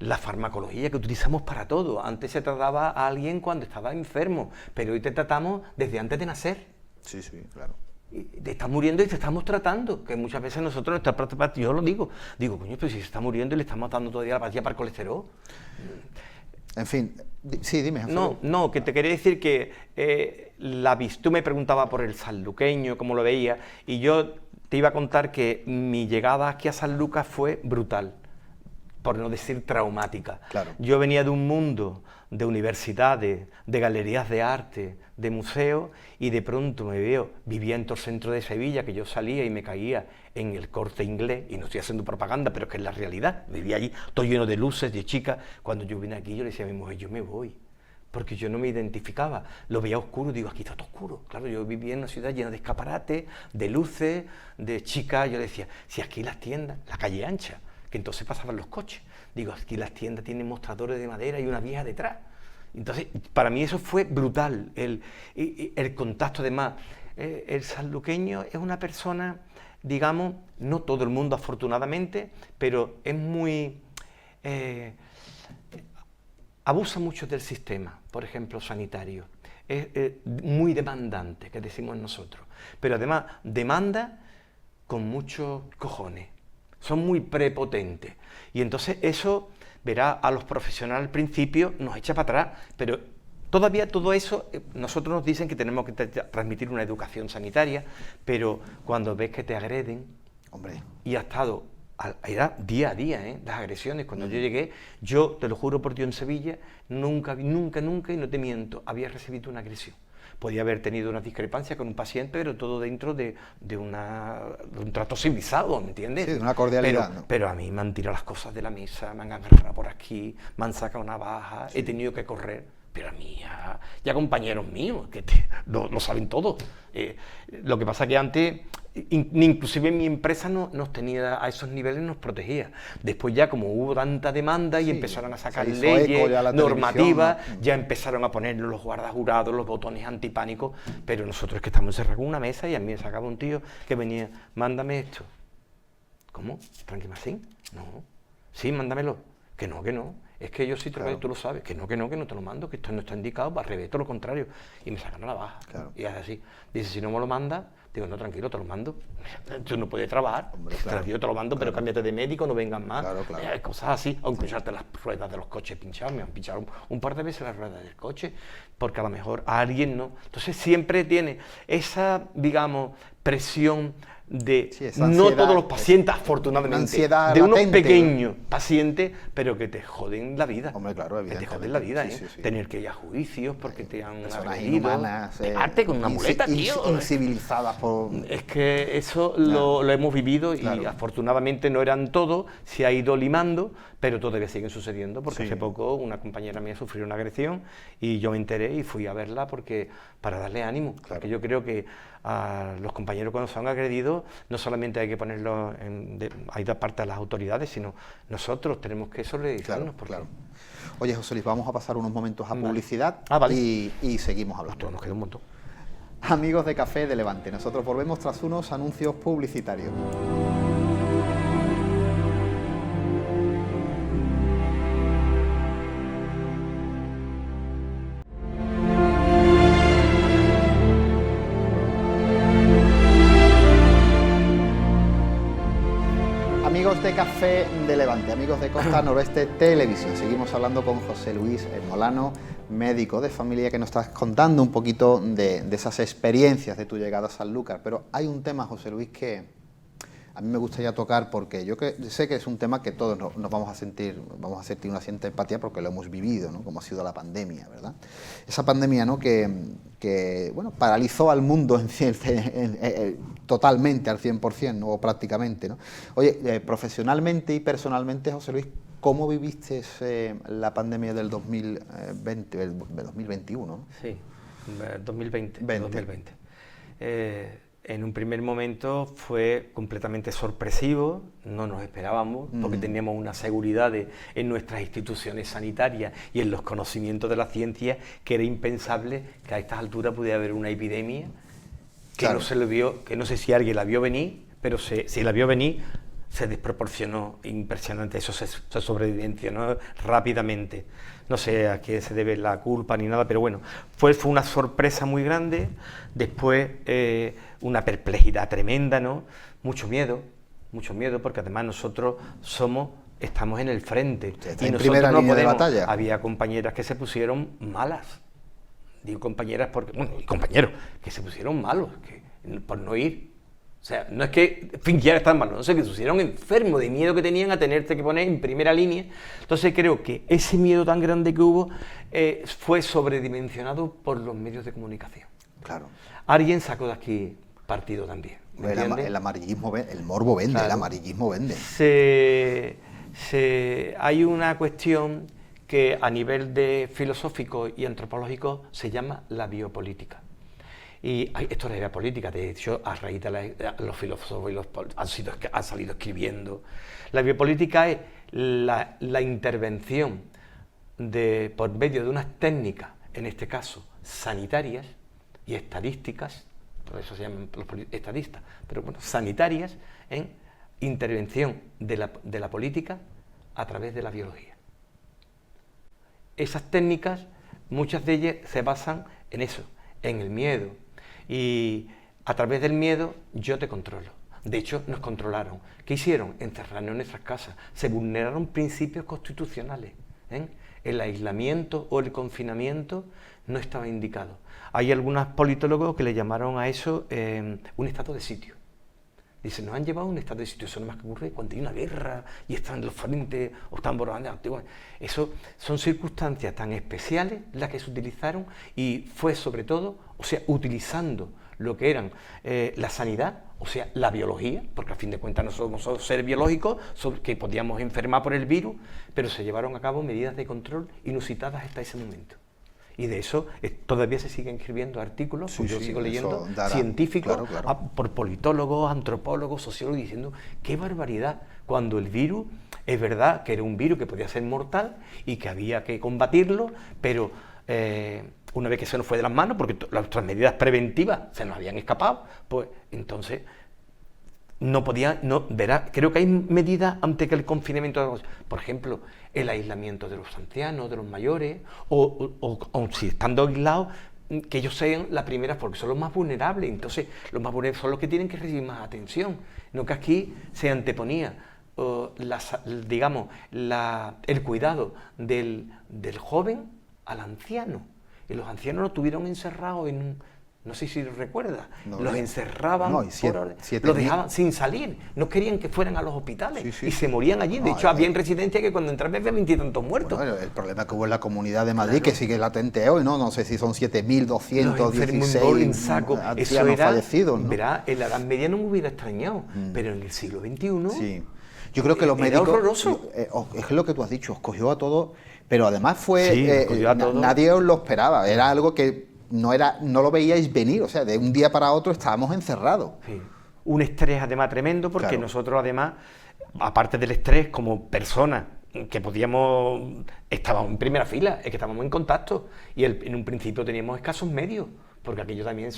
la farmacología que utilizamos para todo. Antes se trataba a alguien cuando estaba enfermo, pero hoy te tratamos desde antes de nacer. Sí, claro. Te estás muriendo y te estamos tratando, que muchas veces nosotros, yo lo digo, coño, pero si se está muriendo y le estamos dando todavía la pastilla para el colesterol. En fin, sí, dime. No, que te quería decir que tú me preguntabas por el sanluqueño, cómo lo veía, y yo te iba a contar que mi llegada aquí a San Lucas fue brutal, por no decir traumática. Claro. Yo venía de un mundo de universidades, de galerías de arte, de museos, y de pronto vivía en todo el centro de Sevilla, que yo salía y me caía en el Corte Inglés, y no estoy haciendo propaganda, pero es que es la realidad, vivía allí, todo lleno de luces, de chicas. Cuando yo vine aquí, yo le decía a mi mujer, yo me voy, porque yo no me identificaba, lo veía oscuro, digo, aquí está todo oscuro. Claro, yo vivía en una ciudad llena de escaparates, de luces, de chicas. Yo le decía, si aquí las tiendas, la calle ancha, que entonces pasaban los coches, digo, aquí las tiendas tienen mostradores de madera y una vieja detrás. Entonces, para mí eso fue brutal, el contacto. Además, el sanluqueño es una persona, digamos, no todo el mundo afortunadamente, pero es muy... abusa mucho del sistema, por ejemplo, sanitario. Es muy demandante, que decimos nosotros. Pero además, demanda con muchos cojones. Son muy prepotentes. Y entonces eso, verá, a los profesionales al principio nos echa para atrás, pero todavía todo eso, nosotros nos dicen que tenemos que transmitir una educación sanitaria, pero cuando ves que te agreden, hombre, y ha estado, era día a día, las agresiones. Cuando yo llegué, yo te lo juro por Dios, en Sevilla, nunca, y no te miento, había recibido una agresión. Podía haber tenido una discrepancia con un paciente, pero todo dentro de un trato civilizado, ¿me entiendes? Sí, de una cordialidad. Pero a mí me han tirado las cosas de la mesa, me han agarrado por aquí, me han sacado una baja, he tenido que correr. Pero a mí, ya compañeros míos, lo saben todos. Lo que pasa que antes, inclusive mi empresa nos tenía a esos niveles, nos protegía. Después ya como hubo tanta demanda y empezaron a sacar leyes, normativas, ya empezaron a poner los guardajurados, los botones antipánicos, pero nosotros es que estamos encerrados en una mesa y a mí me sacaba un tío que venía, mándame esto. ¿Cómo? ¿Tranquimacín? No. Sí, mándamelo. Que no. Es que yo sí te lo doy, tú lo sabes. Que no te lo mando, que esto no está indicado, para revés, todo lo contrario. Y me sacan a la baja. Claro. Y es así. Dice, si no me lo manda, digo, no, tranquilo, te lo mando. Tú no puedes trabajar. Hombre, claro. Yo te lo mando, pero cámbiate de médico, no vengas más. Claro. Cosas así. Aunque pincharte las ruedas de los coches pinchadas. Me han pinchado un par de veces las ruedas del coche, porque a lo mejor a alguien no. Entonces siempre tiene esa, digamos, presión de no todos los pacientes, afortunadamente, de unos pequeños pacientes, pero que te joden la vida. Hombre, claro, que te joden la vida, sí. Tener que ir a juicios porque te han agredido, pegarte con una muleta, tío. Incivilizadas por... Es que eso lo hemos vivido y afortunadamente no eran todos, se ha ido limando, pero todavía siguen sucediendo, porque hace poco una compañera mía sufrió una agresión y yo me enteré y fui a verla para darle ánimo, porque yo creo que a los compañeros cuando se han agredido no solamente hay que ponerlo hay de parte a las autoridades, sino nosotros tenemos que solidarizarnos. Claro. Oye, José Luis, vamos a pasar unos momentos a publicidad y seguimos hablando. Nos queda un montón. Amigos de Café de Levante, nosotros volvemos tras unos anuncios publicitarios. Amigos de Café de Levante, amigos de Costa Noroeste Televisión, seguimos hablando con José Luis Molano, médico de familia, que nos estás contando un poquito de esas experiencias de tu llegada a Sanlúcar. Pero hay un tema, José Luis, que a mí me gustaría tocar, porque yo sé que es un tema que todos nos vamos a sentir una cierta empatía porque lo hemos vivido, ¿no? Como ha sido la pandemia, ¿verdad? Esa pandemia, ¿no? que bueno, paralizó al mundo totalmente, al 100%, ¿no? O prácticamente, ¿no? Oye, profesionalmente y personalmente, José Luis, ¿cómo viviste la pandemia del 2020, del 2021? ¿no? Sí, 2020. En un primer momento fue completamente sorpresivo, no nos esperábamos, porque teníamos una seguridad en nuestras instituciones sanitarias y en los conocimientos de la ciencia que era impensable que a estas alturas pudiera haber una epidemia que no se le vio, que no sé si alguien la vio venir, pero si la vio venir se desproporcionó impresionante, eso se sobredimensionó rápidamente. No sé a qué se debe la culpa ni nada, pero bueno, fue una sorpresa muy grande, después una perplejidad tremenda, ¿no? Mucho miedo, porque además nosotros estamos en el frente. Y en primera línea de batalla. Había compañeras que se pusieron malas, digo compañeras porque, y compañeros que se pusieron malos, por no ir. O sea, no es que fingieran estar malos, no sé, que se pusieron enfermos de miedo que tenían a tenerte que poner en primera línea. Entonces creo que ese miedo tan grande que hubo fue sobredimensionado por los medios de comunicación. Claro. Alguien sacó de aquí partido también. El amarillismo, el morbo vende, claro. El amarillismo vende. Hay una cuestión que a nivel de filosófico y antropológico se llama la biopolítica. Y esto era política, de hecho, a raíz de los filósofos han salido escribiendo. La biopolítica es la intervención por medio de unas técnicas, en este caso sanitarias y estadísticas, por eso se llaman los estadistas, pero bueno, sanitarias, en intervención de la política a través de la biología. Esas técnicas, muchas de ellas se basan en eso, en el miedo. Y a través del miedo yo te controlo. De hecho, nos controlaron. ¿Qué hicieron? Encerrarnos en nuestras casas. Se vulneraron principios constitucionales. El aislamiento o el confinamiento no estaba indicado. Hay algunos politólogos que le llamaron a eso un estado de sitio. Dicen, nos han llevado a un estado de sitio. Eso no más que ocurre cuando hay una guerra y están los frentes o están borrando antiguos. Eso son circunstancias tan especiales las que se utilizaron y fue sobre todo, utilizando lo que eran la sanidad, la biología, porque a fin de cuentas no somos seres biológicos que podíamos enfermar por el virus, pero se llevaron a cabo medidas de control inusitadas hasta ese momento. Y de eso todavía se siguen escribiendo artículos, Sí, yo sí, sigo leyendo, eso dará, científicos, claro. por politólogos, antropólogos, sociólogos, diciendo qué barbaridad, cuando el virus es verdad que era un virus que podía ser mortal y que había que combatirlo, pero una vez que se nos fue de las manos, porque las medidas preventivas se nos habían escapado, pues entonces no podía, verá, creo que hay medidas antes que el confinamiento, por ejemplo, el aislamiento de los ancianos, de los mayores, o si estando aislados, que ellos sean las primeras, porque son los más vulnerables, entonces los más vulnerables son los que tienen que recibir más atención, no que aquí se anteponía, digamos, el cuidado del joven al anciano, y los ancianos los tuvieron encerrados en un... No sé si recuerda, los encerraban, los dejaban sin salir, no querían que fueran a los hospitales y se morían allí. De hecho, había en residencia que cuando entraban había 20 y tantos muertos. Bueno, el problema que hubo en la Comunidad de Madrid, que sigue latente hoy, ¿no? No sé si son 7.216 ancianos fallecidos, ¿no? Verá, en la Edad Media no me hubiera extrañado, pero en el siglo XXI... Sí. Yo creo que los médicos... horroroso. Es lo que tú has dicho, os cogió a todos, pero además fue... Sí, nadie os lo esperaba, era algo que... No lo veíais venir, o sea, de un día para otro estábamos encerrados. Sí. Un estrés además tremendo, porque claro. Nosotros además, aparte del estrés, como personas que estábamos en primera fila, es que estábamos en contacto, y en un principio teníamos escasos medios, porque aquello también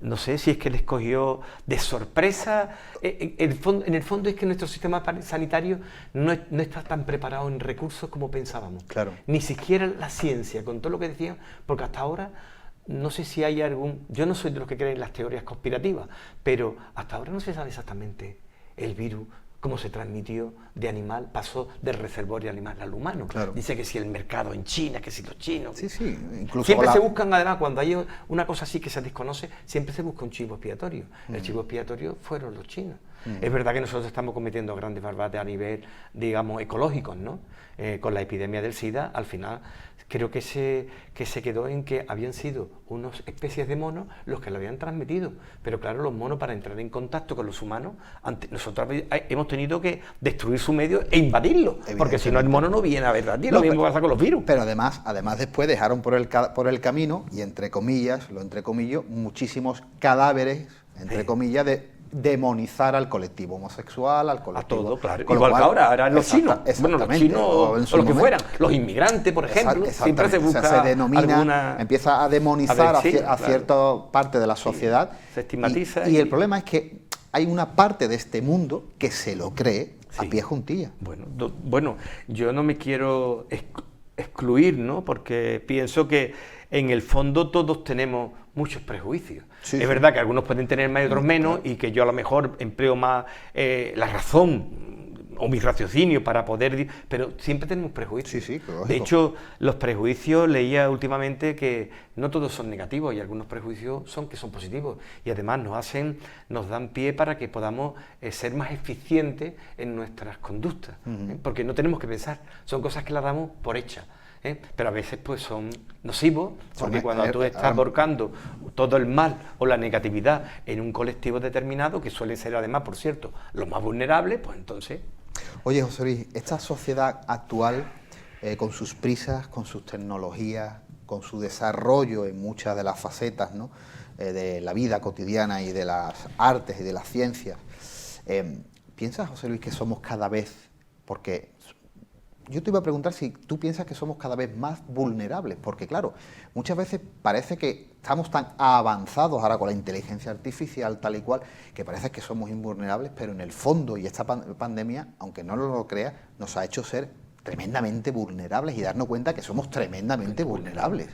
no sé si es que les cogió de sorpresa. En el fondo es que nuestro sistema sanitario no está tan preparado en recursos como pensábamos. Claro. Ni siquiera la ciencia, con todo lo que decían, porque hasta ahora no sé si hay yo no soy de los que creen en las teorías conspirativas, pero hasta ahora no se sabe exactamente el virus, cómo se transmitió de animal, pasó del reservorio animal al humano. Claro. Dice que si el mercado en China, que si los chinos... Sí, sí, incluso... Siempre se buscan, además, cuando hay una cosa así que se desconoce, siempre se busca un chivo expiatorio. El chivo expiatorio fueron los chinos. Es verdad que nosotros estamos cometiendo grandes barbaridades a nivel, digamos, ecológicos, ¿no? Con la epidemia del SIDA, al final, creo que se quedó en que habían sido unas especies de monos los que lo habían transmitido. Pero claro, los monos, para entrar en contacto con los humanos, nosotros hemos tenido que destruir su medio e invadirlo, porque si no el mono no viene a ver a ti, lo mismo pasa con los virus. Pero además después dejaron por el camino, y entre comillas, muchísimos cadáveres, entre comillas, de demonizar al colectivo homosexual, al colectivo... A todo, claro. Igual que ahora los chinos. Bueno, los chinos o los que fueran. Los inmigrantes, por ejemplo, siempre se busca se denomina, empieza a demonizar a cierta parte de la sociedad. Se estigmatiza. Y el problema es que hay una parte de este mundo que se lo cree a pie juntilla. Bueno, yo no me quiero excluir, ¿no? Porque pienso que en el fondo todos tenemos muchos prejuicios. Sí, es verdad que algunos pueden tener más y otros menos, y que yo a lo mejor empleo más la razón o mi raciocinio para poder... Pero siempre tenemos prejuicios. Sí, lógico. De hecho, los prejuicios, leía últimamente que no todos son negativos, y algunos prejuicios son positivos, y además nos dan pie para que podamos ser más eficientes en nuestras conductas, porque no tenemos que pensar, son cosas que las damos por hechas. Pero a veces pues son nocivos, porque cuando tú estás volcando todo el mal o la negatividad en un colectivo determinado, que suelen ser además, por cierto, los más vulnerables, pues entonces... Oye, José Luis, esta sociedad actual, con sus prisas, con sus tecnologías, con su desarrollo en muchas de las facetas, ¿no?, de la vida cotidiana y de las artes y de las ciencias, ¿piensas, José Luis, que somos cada vez, porque... Yo te iba a preguntar si tú piensas que somos cada vez más vulnerables, porque claro, muchas veces parece que estamos tan avanzados ahora con la inteligencia artificial tal y cual, que parece que somos invulnerables, pero en el fondo, y esta pandemia, aunque no lo creas, nos ha hecho ser tremendamente vulnerables y darnos cuenta que somos tremendamente vulnerables.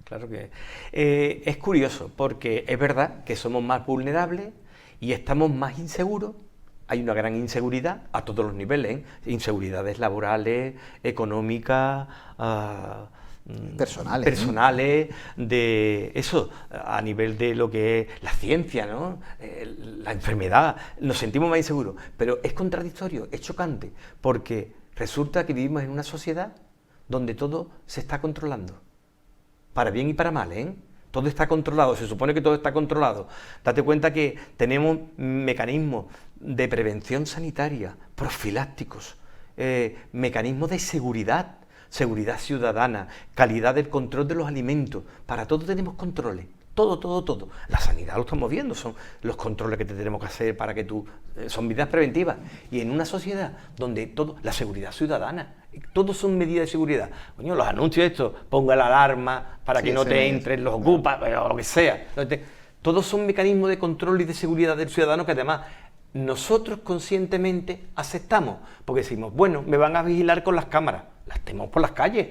Claro que es curioso, porque es verdad que somos más vulnerables y estamos más inseguros. Hay una gran inseguridad a todos los niveles, inseguridades laborales, económicas, personales, de eso, a nivel de lo que es la ciencia, ¿no?, la enfermedad, nos sentimos más inseguros. Pero es contradictorio, es chocante, porque resulta que vivimos en una sociedad donde todo se está controlando, para bien y para mal, Todo está controlado, se supone que todo está controlado. Date cuenta que tenemos mecanismos de prevención sanitaria, profilácticos, mecanismos de seguridad, seguridad ciudadana, calidad del control de los alimentos. Para todo tenemos controles. Todo, todo, todo. La sanidad lo estamos viendo, son los controles que te tenemos que hacer para que tú... son medidas preventivas. Y en una sociedad donde todo... La seguridad ciudadana, todos son medidas de seguridad. Coño, los anuncios estos, ponga la alarma para que no te entren, los ocupas, o lo que sea. Todos son mecanismos de control y de seguridad del ciudadano que además nosotros conscientemente aceptamos. Porque decimos, bueno, me van a vigilar con las cámaras, las tenemos por las calles.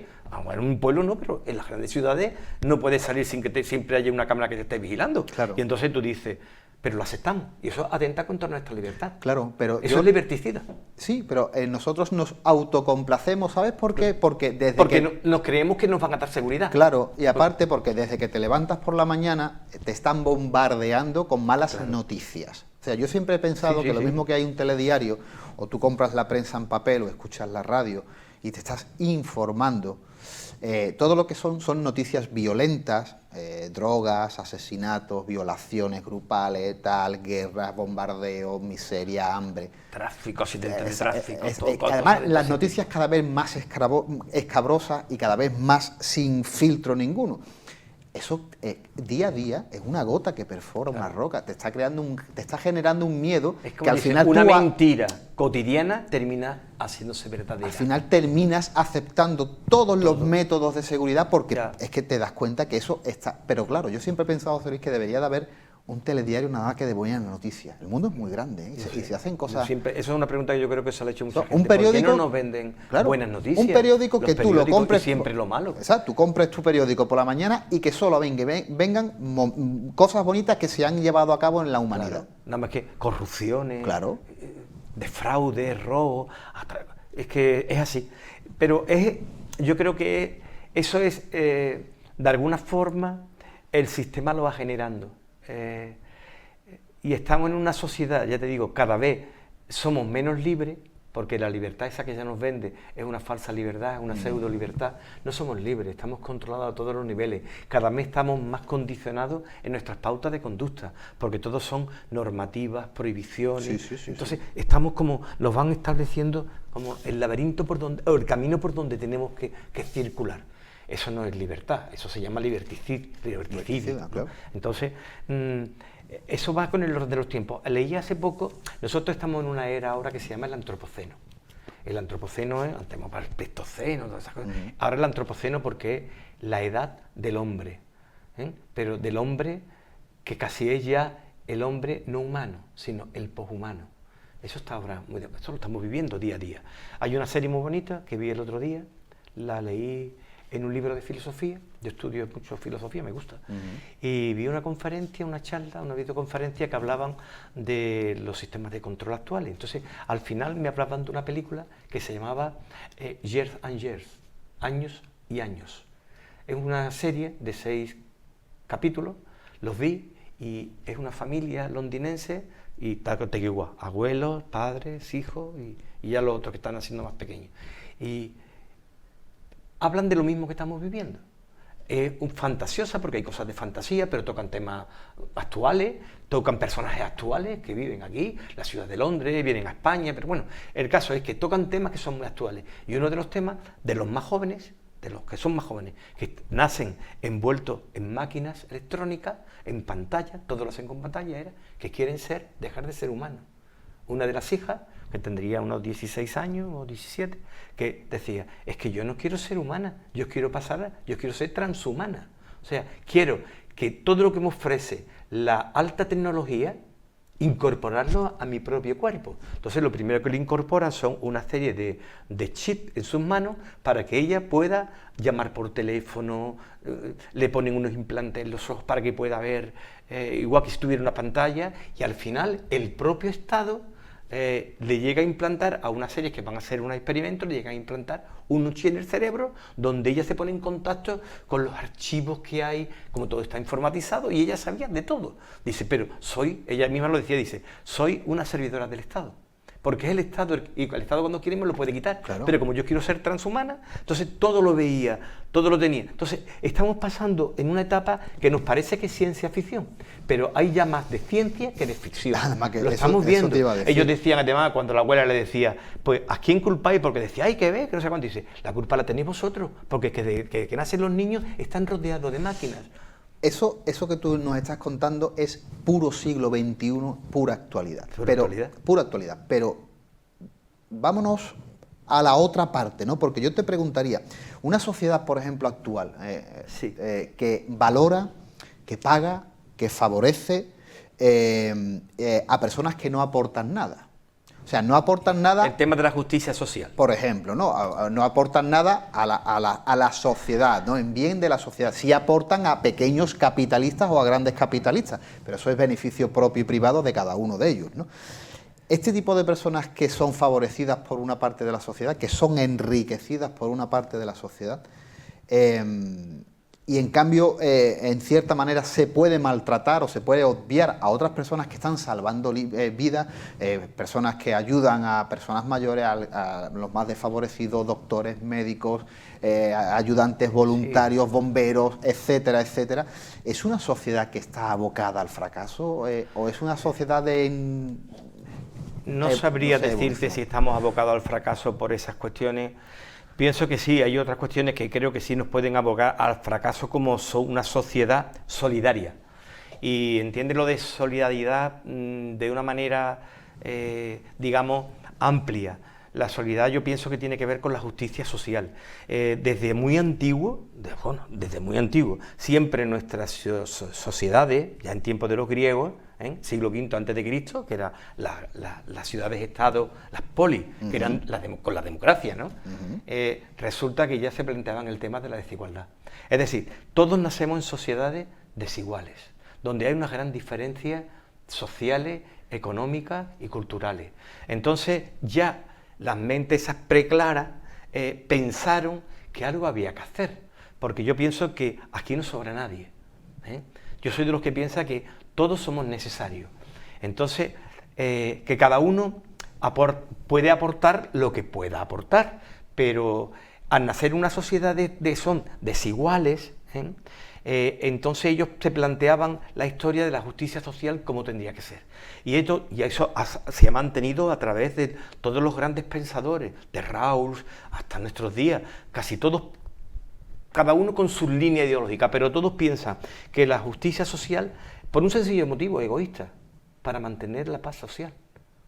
En un pueblo no, pero en las grandes ciudades no puedes salir sin que siempre haya una cámara que te esté vigilando. Claro. Y entonces tú dices, pero lo aceptamos. Y eso atenta contra nuestra libertad. Claro, pero eso es liberticida. Sí, pero nosotros nos autocomplacemos, ¿sabes por qué? Porque nos creemos que nos van a dar seguridad. Claro, y aparte porque desde que te levantas por la mañana te están bombardeando con malas noticias. O sea, yo siempre he pensado que lo mismo que hay un telediario, o tú compras la prensa en papel o escuchas la radio y te estás informando, todo lo que son noticias violentas, drogas, asesinatos, violaciones grupales, tal, guerras, bombardeos, miseria, hambre. Tráfico, accidentes de tráfico. Además, las noticias cada vez más escabrosas y cada vez más sin filtro ninguno. Eso día a día es una gota que perfora una roca, te está generando un miedo que al final una mentira cotidiana termina haciéndose verdadera. Al final terminas aceptando todos los métodos de seguridad porque es que te das cuenta que eso está... Pero claro, yo siempre he pensado, José Luis, que debería de haber un telediario nada más que de buenas noticias. El mundo es muy grande, ¿eh? Y se hacen cosas... Eso es una pregunta que yo creo que se le ha hecho mucha gente. Un periódico, ¿por qué no nos venden buenas noticias? Un periódico que tú lo compres... siempre lo malo. Exacto, tú compres tu periódico por la mañana y que solo vengan cosas bonitas que se han llevado a cabo en la humanidad. Claro. Nada más que corrupciones, claro, de fraude, robo... Es que es así. Pero yo creo que eso es, de alguna forma, el sistema lo va generando. Y estamos en una sociedad, ya te digo, cada vez somos menos libres, porque la libertad esa que ella nos vende es una falsa libertad, es una pseudo libertad. No somos libres, estamos controlados a todos los niveles. Cada vez estamos más condicionados en nuestras pautas de conducta, porque todos son normativas, prohibiciones. Entonces estamos como, nos van estableciendo como el laberinto o el camino por donde tenemos que circular. Eso no es libertad, eso se llama liberticidio. Claro. Entonces, eso va con el orden de los tiempos. Leí hace poco, nosotros estamos en una era ahora que se llama el antropoceno. El antropoceno es, antes para el pleistoceno, todas esas cosas. Ahora el antropoceno porque es la edad del hombre, pero del hombre que casi es ya el hombre no humano, sino el poshumano. Eso está ahora, eso lo estamos viviendo día a día. Hay una serie muy bonita que vi el otro día, la leí en un libro de filosofía, yo estudio mucho filosofía, me gusta, y vi una conferencia, una charla, una videoconferencia que hablaban de los sistemas de control actuales. Entonces, al final me hablaban de una película que se llamaba Years and Years, Años y Años. Es una serie de 6 capítulos, los vi, y es una familia londinense, y te digo igual, abuelos, padres, hijos, y ya los otros que están haciendo más pequeños. Y hablan de lo mismo que estamos viviendo. Es fantasiosa porque hay cosas de fantasía, pero tocan temas actuales, tocan personajes actuales que viven aquí, la ciudad de Londres, vienen a España, pero bueno, el caso es que tocan temas que son muy actuales. Y uno de los temas de los más jóvenes, de los que son más jóvenes, que nacen envueltos en máquinas electrónicas, en pantalla, todos lo hacen con pantalla, era que quieren dejar de ser humanos. Una de las hijas, que tendría unos 16 años o 17, que decía, es que yo no quiero ser humana, yo quiero ser transhumana. O sea, quiero que todo lo que me ofrece la alta tecnología, incorporarlo a mi propio cuerpo. Entonces lo primero que le incorporan son una serie de chips en sus manos para que ella pueda llamar por teléfono, le ponen unos implantes en los ojos para que pueda ver, igual que si tuviera una pantalla, y al final el propio Estado le llega a implantar a unas series que van a hacer un experimento, le llega a implantar un chip en el cerebro donde ella se pone en contacto con los archivos que hay, como todo está informatizado, y ella sabía de todo. Dice, pero ella misma lo decía, dice, soy una servidora del Estado, porque es el Estado, y el Estado cuando quiere me lo puede quitar, claro. Pero como yo quiero ser transhumana, entonces todo lo veía, todo lo tenía. Entonces estamos pasando en una etapa que nos parece que es ciencia ficción, pero hay ya más de ciencia que de ficción. Además que lo estamos viendo. te iba a decir. Ellos decían, además, cuando la abuela le decía, pues, ¿a quién culpáis? Porque decía, ay, que ve, que no sé cuánto. Dice, la culpa la tenéis vosotros, porque que nacen los niños están rodeados de máquinas. Eso que tú nos estás contando es puro siglo XXI, pura actualidad. Pura actualidad. Pero vámonos a la otra parte, ¿no? Porque yo te preguntaría, una sociedad, por ejemplo, actual, que valora, que paga, que favorece a personas que no aportan nada. O sea, no aportan nada... El tema de la justicia social. Por ejemplo, no aportan nada a la sociedad, ¿no? En bien de la sociedad. Sí aportan a pequeños capitalistas o a grandes capitalistas, pero eso es beneficio propio y privado de cada uno de ellos, ¿no? Este tipo de personas que son favorecidas por una parte de la sociedad, que son enriquecidas por una parte de la sociedad, y en cambio, en cierta manera, se puede maltratar o se puede obviar a otras personas que están salvando vidas, personas que ayudan a personas mayores, a los más desfavorecidos, doctores, médicos, ayudantes voluntarios, bomberos, etcétera, etcétera. ¿Es una sociedad que está abocada al fracaso o es una sociedad de... No sabría decirte si estamos abocados al fracaso por esas cuestiones. Pienso que sí, hay otras cuestiones que creo que sí nos pueden abocar al fracaso como una sociedad solidaria. Y entiende lo de solidaridad de una manera, digamos, amplia. La solidaridad yo pienso que tiene que ver con la justicia social. Desde muy antiguo, siempre en nuestras sociedades, ya en tiempos de los griegos, siglo V a.C., que eran las ciudades-estado, las polis, que eran con la democracia, ¿no? Resulta que ya se planteaban el tema de la desigualdad. Es decir, todos nacemos en sociedades desiguales, donde hay unas grandes diferencias sociales, económicas y culturales. Entonces ya las mentes esas preclaras pensaron que algo había que hacer, porque yo pienso que aquí no sobra nadie. Yo soy de los que piensa que todos somos necesarios. Entonces, que cada uno puede aportar lo que pueda aportar, pero al nacer una sociedad son desiguales, entonces ellos se planteaban la historia de la justicia social como tendría que ser. Y eso se ha mantenido a través de todos los grandes pensadores, de Rawls hasta nuestros días, casi todos, cada uno con su línea ideológica, pero todos piensan que la justicia social, por un sencillo motivo egoísta, para mantener la paz social,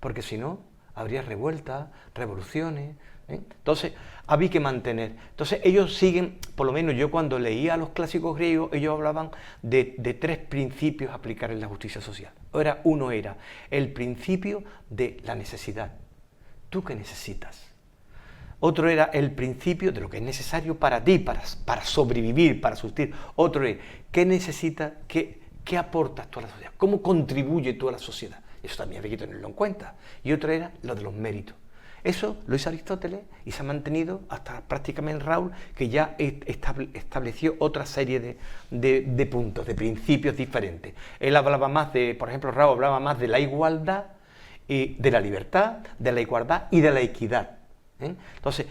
porque si no, habría revueltas, revoluciones, Entonces, había que mantener. Entonces, ellos siguen, por lo menos yo cuando leía a los clásicos griegos, ellos hablaban de 3 principios a aplicar en la justicia social. Uno era el principio de la necesidad. ¿Tú qué necesitas? Otro era el principio de lo que es necesario para ti, para sobrevivir, para subsistir. Otro es, ¿qué necesitas, qué aportas tú a la sociedad? ¿Cómo contribuye tú a la sociedad? Eso también hay que tenerlo en cuenta. Y otro era lo de los méritos. Eso lo hizo Aristóteles y se ha mantenido hasta prácticamente Raúl, que ya estableció otra serie de puntos, de principios diferentes. Él hablaba más por ejemplo, Raúl hablaba más de la igualdad, de la libertad, de la igualdad y de la equidad. Entonces,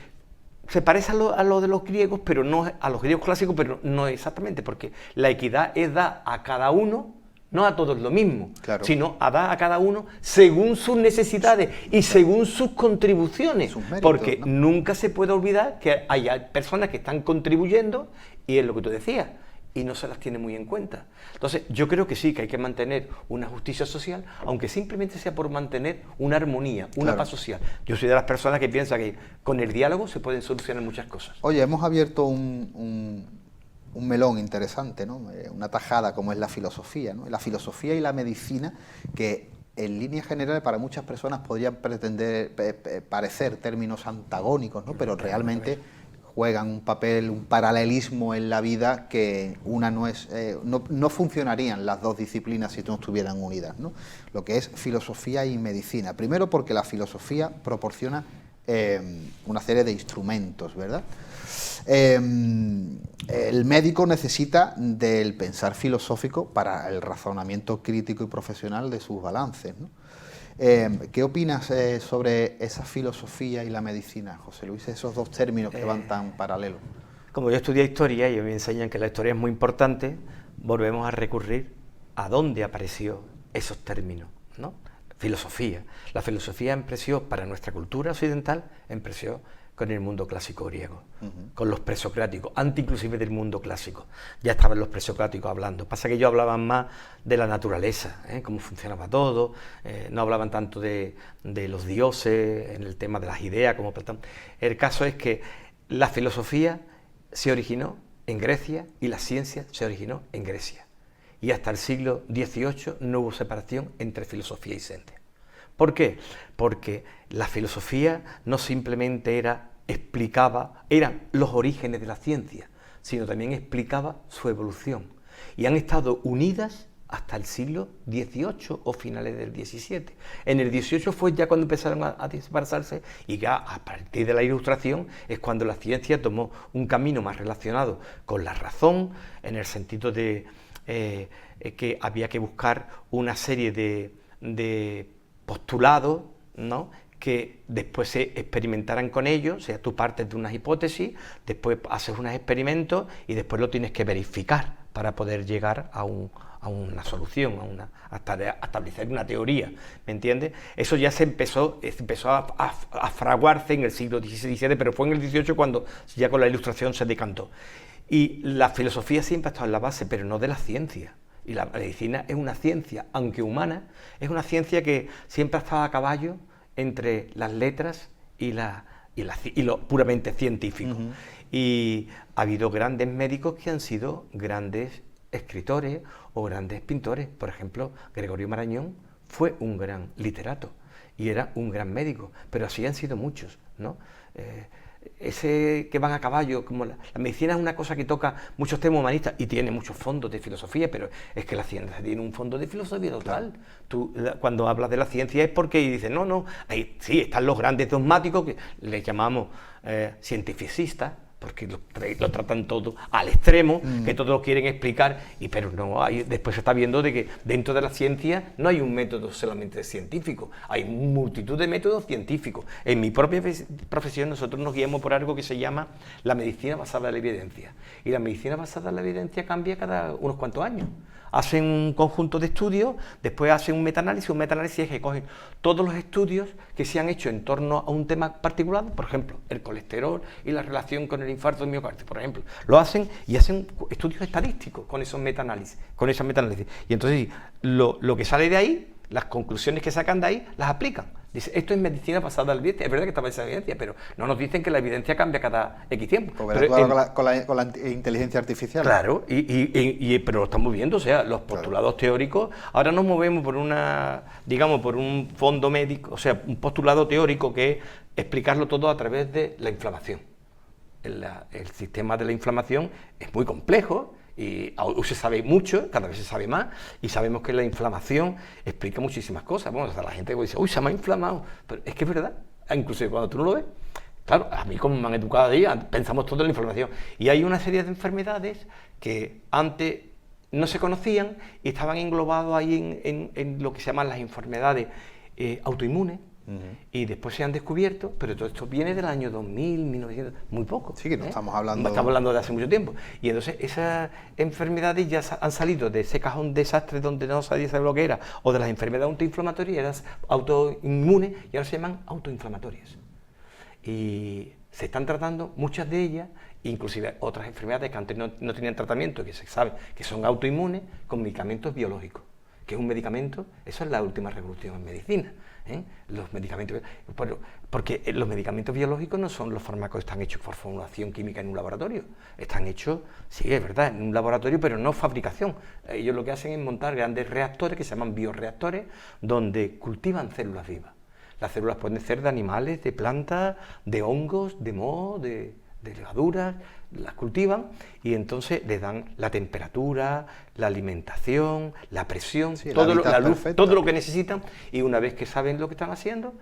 se parece a lo de los griegos, pero no a los griegos clásicos, pero no exactamente, porque la equidad es dar a cada uno, no a todos lo mismo, claro, sino a dar a cada uno según sus necesidades y según sus contribuciones, sus méritos, porque ¿no? Nunca se puede olvidar que hay personas que están contribuyendo, y es lo que tú decías, y no se las tiene muy en cuenta. Entonces, yo creo que sí, que hay que mantener una justicia social, aunque simplemente sea por mantener una armonía, una paz social. Yo soy de las personas que piensan que con el diálogo se pueden solucionar muchas cosas. Oye, hemos abierto un melón interesante, ¿no? Una tajada como es la filosofía, ¿no? La filosofía y la medicina, que en líneas generales para muchas personas podrían parecer términos antagónicos, ¿no? Pero realmente juegan un papel, un paralelismo en la vida que una no funcionarían las dos disciplinas si no estuvieran unidas, ¿no? Lo que es filosofía y medicina. Primero porque la filosofía proporciona una serie de instrumentos, ¿verdad? El médico necesita del pensar filosófico para el razonamiento crítico y profesional de sus balances, ¿no? ¿Qué opinas sobre esa filosofía y la medicina, José Luis? Esos dos términos que van tan paralelos. Como yo estudié historia y me enseñan que la historia es muy importante, volvemos a recurrir a dónde apareció esos términos, ¿no? Filosofía. La filosofía empezó para nuestra cultura occidental, empezó con el mundo clásico griego, con los presocráticos, antes inclusive del mundo clásico. Ya estaban los presocráticos hablando. Pasa que ellos hablaban más de la naturaleza, cómo funcionaba todo, no hablaban tanto de los dioses, en el tema de las ideas, como Platón. El caso es que la filosofía se originó en Grecia y la ciencia se originó en Grecia. Y hasta el siglo XVIII no hubo separación entre filosofía y ciencia. ¿Por qué? Porque la filosofía no simplemente eran los orígenes de la ciencia, sino también explicaba su evolución. Y han estado unidas hasta el siglo XVIII o finales del XVII. En el XVIII fue ya cuando empezaron a dispersarse, y ya a partir de la Ilustración es cuando la ciencia tomó un camino más relacionado con la razón, en el sentido de que había que buscar una serie de postulados, ¿no?, que después se experimentaran con ellos. O sea, tú partes de unas hipótesis, después haces unos experimentos y después lo tienes que verificar para poder llegar a una solución, hasta establecer una teoría, ¿me entiendes? Eso ya se empezó a fraguarse en el siglo XVI, pero fue en el XVIII cuando ya con la Ilustración se decantó. Y la filosofía siempre ha estado en la base, pero no de la ciencia. Y la medicina es una ciencia, aunque humana, es una ciencia que siempre ha estado a caballo entre las letras y lo puramente científico. Y ha habido grandes médicos que han sido grandes escritores o grandes pintores. Por ejemplo, Gregorio Marañón fue un gran literato y era un gran médico, pero así han sido muchos, ¿no? Ese que van a caballo, como la medicina es una cosa que toca muchos temas humanistas y tiene muchos fondos de filosofía, pero es que la ciencia tiene un fondo de filosofía total. Claro. Tú, cuando hablas de la ciencia es porque dices, no, ahí sí están los grandes dogmáticos, que les llamamos cientificistas, porque lo tratan todo al extremo, que todos lo quieren explicar, pero no, después se está viendo de que dentro de la ciencia no hay un método solamente científico, hay multitud de métodos científicos. En mi propia profesión nosotros nos guiamos por algo que se llama la medicina basada en la evidencia, y la medicina basada en la evidencia cambia cada unos cuantos años. Hacen un conjunto de estudios, después hacen un metaanálisis es que cogen todos los estudios que se han hecho en torno a un tema particular, por ejemplo, el colesterol y la relación con el infarto de miocardio, por ejemplo, lo hacen y hacen estudios estadísticos con esos metaanálisis, y entonces lo que sale de ahí, las conclusiones que sacan de ahí, las aplican. Dice, esto es medicina basada en la evidencia. Es verdad que está basada en la evidencia, pero no nos dicen que la evidencia cambia cada X tiempo. Con la inteligencia artificial. Claro, pero lo estamos viendo, o sea, los postulados teóricos, ahora nos movemos por por un fondo médico, o sea, un postulado teórico que es explicarlo todo a través de la inflamación. El sistema de la inflamación es muy complejo, y hoy se sabe mucho, cada vez se sabe más, y sabemos que la inflamación explica muchísimas cosas. Bueno, hasta la gente dice, uy, se me ha inflamado, pero es que es verdad, incluso cuando tú no lo ves. Claro, a mí como me han educado ahí, pensamos todo en la inflamación. Y hay una serie de enfermedades que antes no se conocían y estaban englobados ahí en lo que se llaman las enfermedades autoinmunes. Y después se han descubierto, pero todo esto viene del año 2000, 1900, muy poco. Sí, que no estamos hablando... Estamos hablando de hace mucho tiempo. Y entonces esas enfermedades ya han salido de ese cajón desastre donde no sabía saber lo que era, o de las enfermedades autoinflamatorias, eran autoinmunes, y ahora se llaman autoinflamatorias. Y se están tratando muchas de ellas, inclusive otras enfermedades que antes no tenían tratamiento, que se sabe que son autoinmunes, con medicamentos biológicos. Que es un medicamento, eso es la última revolución en medicina. Los medicamentos, porque los medicamentos biológicos no son los fármacos que están hechos por formulación química en un laboratorio, están hechos, sí, es verdad, en un laboratorio, pero no fabricación. Ellos lo que hacen es montar grandes reactores que se llaman bioreactores, donde cultivan células vivas. Las células pueden ser de animales, de plantas, de hongos, de mohos, de levaduras, las cultivan y entonces les dan la temperatura, la alimentación, la presión, sí, la luz, todo lo que necesitan, y una vez que saben lo que están haciendo,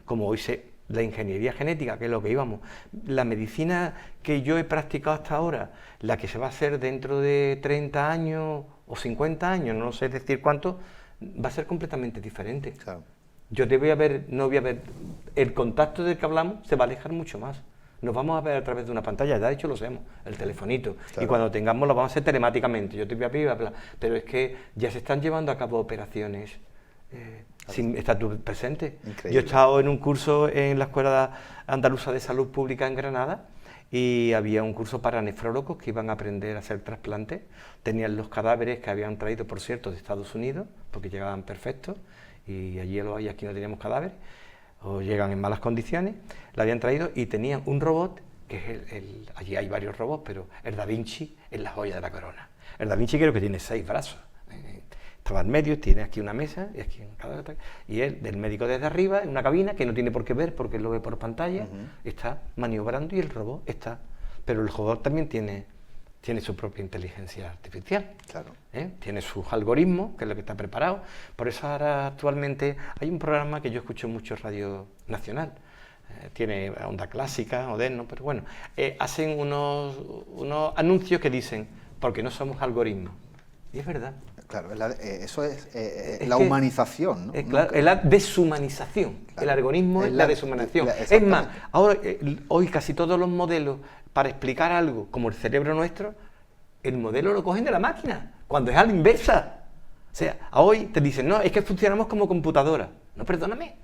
como hoy la ingeniería genética, que es lo que íbamos, la medicina que yo he practicado hasta ahora, la que se va a hacer dentro de 30 años o 50 años, no sé decir cuánto, va a ser completamente diferente. Claro. yo no voy a ver, el contacto del que hablamos se va a alejar mucho más. Nos vamos a ver a través de una pantalla, ya de hecho lo sabemos, el telefonito, claro. Y cuando tengamos lo vamos a hacer telemáticamente, yo te voy a pedir, pero es que ya se están llevando a cabo operaciones sin estar tú presente. Increíble. Yo he estado en un curso en la Escuela Andaluza de Salud Pública en Granada y había un curso para nefrólogos que iban a aprender a hacer trasplantes, tenían los cadáveres que habían traído, por cierto, de Estados Unidos, porque llegaban perfectos, y allí lo hay, aquí no teníamos cadáveres, o llegan en malas condiciones, la habían traído y tenían un robot, que es allí hay varios robots, pero el Da Vinci es la joya de la corona. El Da Vinci creo que tiene 6 brazos, estaba al medio, tiene aquí una mesa, y aquí y él, del médico desde arriba, en una cabina, que no tiene por qué ver, porque él lo ve por pantalla, está maniobrando y el robot está, pero el robot también tiene su propia inteligencia artificial, claro. Tiene sus algoritmos, que es lo que está preparado. Por eso ahora actualmente hay un programa que yo escucho mucho, Radio Nacional, tiene Onda Clásica, Moderno, pero bueno, hacen unos anuncios que dicen, porque no somos algoritmos, y es verdad. Claro, eso es la humanización, ¿no? Claro, es la deshumanización, claro. El algoritmo es la deshumanización. Es más, ahora, hoy casi todos los modelos, para explicar algo como el cerebro nuestro, el modelo lo cogen de la máquina, cuando es a la inversa. O sea, hoy te dicen, no, es que funcionamos como computadora. No, perdóname.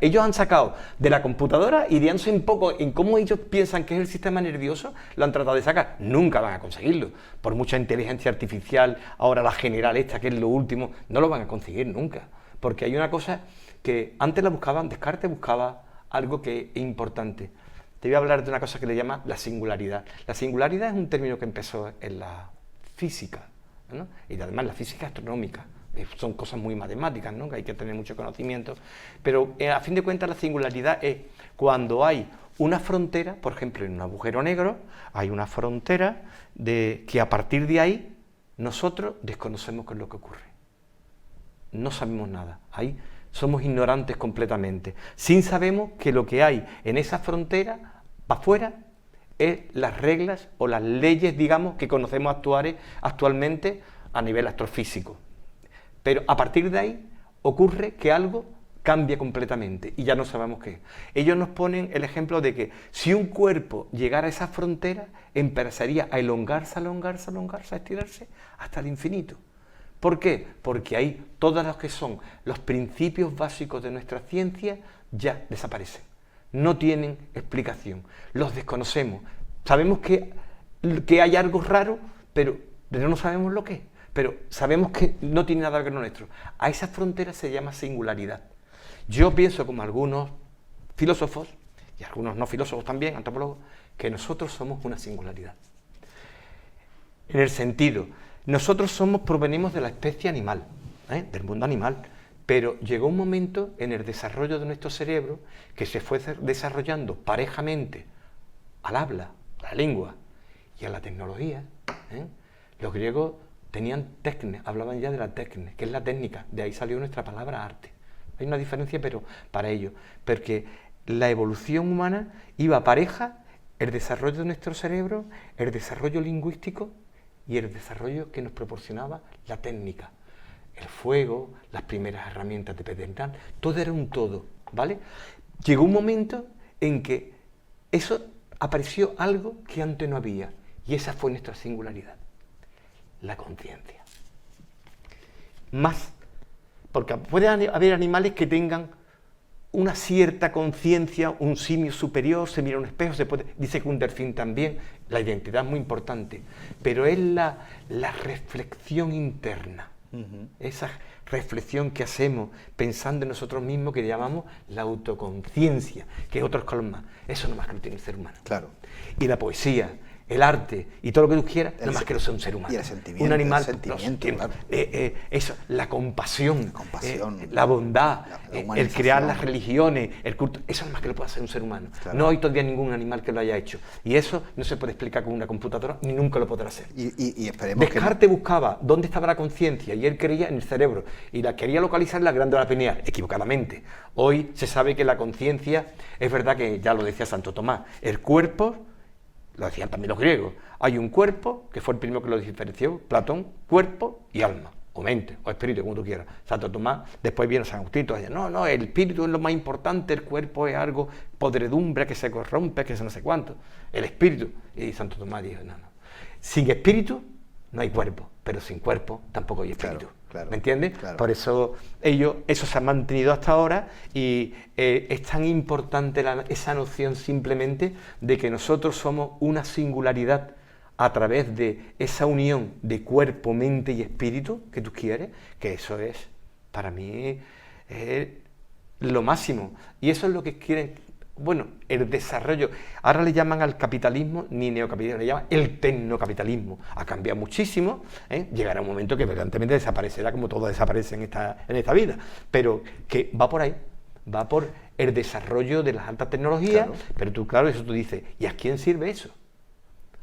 Ellos han sacado de la computadora y guiándose un poco en cómo ellos piensan que es el sistema nervioso, lo han tratado de sacar. Nunca van a conseguirlo. Por mucha inteligencia artificial, ahora la general esta, que es lo último, no lo van a conseguir nunca. Porque hay una cosa que antes la buscaban, Descartes buscaba algo que es importante. Te voy a hablar de una cosa que le llama la singularidad. La singularidad es un término que empezó en la física, ¿no? Y además la física astronómica. Son cosas muy matemáticas, ¿no? Que hay que tener mucho conocimiento. Pero a fin de cuentas la singularidad es cuando hay una frontera, por ejemplo en un agujero negro, hay una frontera que a partir de ahí nosotros desconocemos qué es lo que ocurre. No sabemos nada. Ahí somos ignorantes completamente. Sin sabemos que lo que hay en esa frontera, para afuera, es las reglas o las leyes, digamos, que conocemos actualmente a nivel astrofísico. Pero a partir de ahí ocurre que algo cambia completamente y ya no sabemos qué. Ellos nos ponen el ejemplo de que si un cuerpo llegara a esa frontera, empezaría a elongarse, a estirarse hasta el infinito. ¿Por qué? Porque ahí todos los que son los principios básicos de nuestra ciencia ya desaparecen. No tienen explicación, los desconocemos. Sabemos que hay algo raro, pero no sabemos lo que es. Pero sabemos que no tiene nada que ver con lo nuestro. A esa frontera se llama singularidad. Yo pienso, como algunos filósofos, y algunos no filósofos también, antropólogos, que nosotros somos una singularidad. En el sentido, nosotros provenimos de la especie animal, del mundo animal, pero llegó un momento en el desarrollo de nuestro cerebro que se fue desarrollando parejamente al habla, a la lengua y a la tecnología. Los griegos tenían técnica, hablaban ya de la técnica, que es la técnica, de ahí salió nuestra palabra arte. Hay una diferencia, pero para ello, porque la evolución humana iba pareja, el desarrollo de nuestro cerebro, el desarrollo lingüístico y el desarrollo que nos proporcionaba la técnica. El fuego, las primeras herramientas de pedernal, todo era un todo, ¿vale? Llegó un momento en que eso apareció algo que antes no había, y esa fue nuestra singularidad. La conciencia. Más, porque puede haber animales que tengan una cierta conciencia, un simio superior, se mira a un espejo, dice que un delfín también, la identidad es muy importante, pero es la reflexión interna, esa reflexión que hacemos pensando en nosotros mismos, que llamamos la autoconciencia, que es otro escalón más. Eso no más que lo tiene el ser humano. Claro. Y la poesía, el arte y todo lo que tú quieras, no más que lo sea un ser humano. Y el sentimiento. Un animal, Claro. Eso, la compasión, la bondad, el crear las religiones, el culto, eso no más que lo puede hacer un ser humano. Claro. No hay todavía ningún animal que lo haya hecho. Y eso no se puede explicar con una computadora, ni nunca lo podrá hacer. Y esperemos Descartes buscaba dónde estaba la conciencia, y él creía en el cerebro, y la quería localizar en la glándula pineal, equivocadamente. Hoy se sabe que la conciencia, es verdad que ya lo decía Santo Tomás, el cuerpo, lo decían también los griegos, hay un cuerpo, que fue el primero que lo diferenció, Platón, cuerpo y alma, o mente, o espíritu, como tú quieras. Santo Tomás, después viene San Agustín, no, el espíritu es lo más importante, el cuerpo es algo podredumbre que se corrompe, que se no sé cuánto, el espíritu. Y Santo Tomás dijo, no, sin espíritu no hay cuerpo, pero sin cuerpo tampoco hay espíritu. Claro, ¿Me entiendes? claro. Por eso eso se ha mantenido hasta ahora y es tan importante esa noción simplemente de que nosotros somos una singularidad a través de esa unión de cuerpo, mente y espíritu que tú quieres, que eso es, para mí, lo máximo. Y eso es lo que quieren, bueno, el desarrollo. Ahora le llaman al capitalismo, ni neocapitalismo, le llaman el tecnocapitalismo. Ha cambiado muchísimo, llegará un momento que evidentemente desaparecerá como todo desaparece en esta vida, pero que va por ahí, va por el desarrollo de las altas tecnologías, claro. Pero tú, claro, eso tú dices, ¿y a quién sirve eso?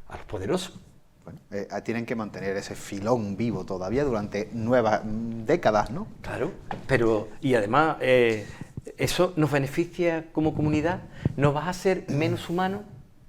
A los poderosos. Bueno, tienen que mantener ese filón vivo todavía durante nuevas décadas, ¿no? Claro, pero y además eso nos beneficia como comunidad, ¿nos vas a hacer menos humanos?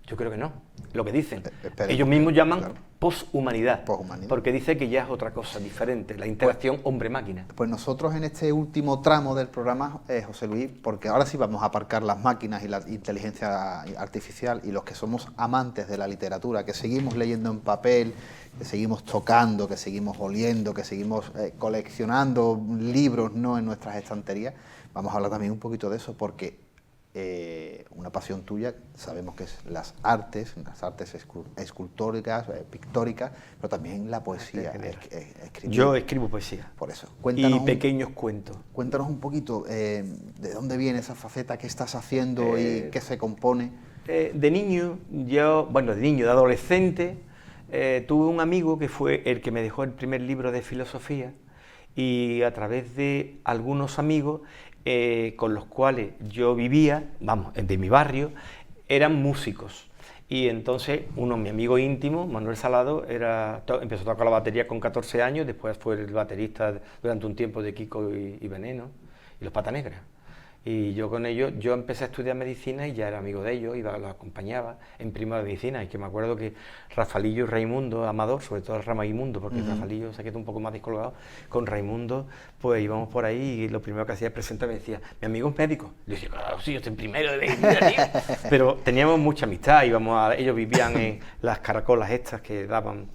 Yo creo que no, lo que dicen. Ellos mismos llaman claro. Poshumanidad, porque dice que ya es otra cosa diferente, la interacción hombre-máquina. Pues nosotros en este último tramo del programa, José Luis, porque ahora sí vamos a aparcar las máquinas y la inteligencia artificial y los que somos amantes de la literatura, que seguimos leyendo en papel, que seguimos tocando, que seguimos oliendo, que seguimos coleccionando libros, ¿no?, en nuestras estanterías, vamos a hablar también un poquito de eso, porque una pasión tuya, sabemos que es las artes escultóricas, pictóricas, pero también la poesía. Yo escribo poesía. Por eso. Y pequeños cuentos. Cuéntanos un poquito de dónde viene esa faceta, qué estás haciendo y qué se compone. De niño, de adolescente, tuve un amigo que fue el que me dejó el primer libro de filosofía y a través de algunos amigos con los cuales yo vivía, de mi barrio, eran músicos. Y entonces mi amigo íntimo, Manuel Salado, empezó a tocar la batería con 14 años, después fue el baterista durante un tiempo de Kiko y Veneno y Los Patas Negras. Y yo con ellos, yo empecé a estudiar medicina y ya era amigo de ellos, los acompañaba en prima de medicina. Y que me acuerdo que Rafaelillo y Raimundo Amador, sobre todo Raimundo, porque Rafaelillo se quedó un poco más descolgado, con Raimundo, pues íbamos por ahí y lo primero que hacía es presentarme, me decía, mi amigo es médico. Yo decía, claro, sí, yo estoy en primero de medicina, tío. Pero teníamos mucha amistad, ellos vivían en las caracolas estas que daban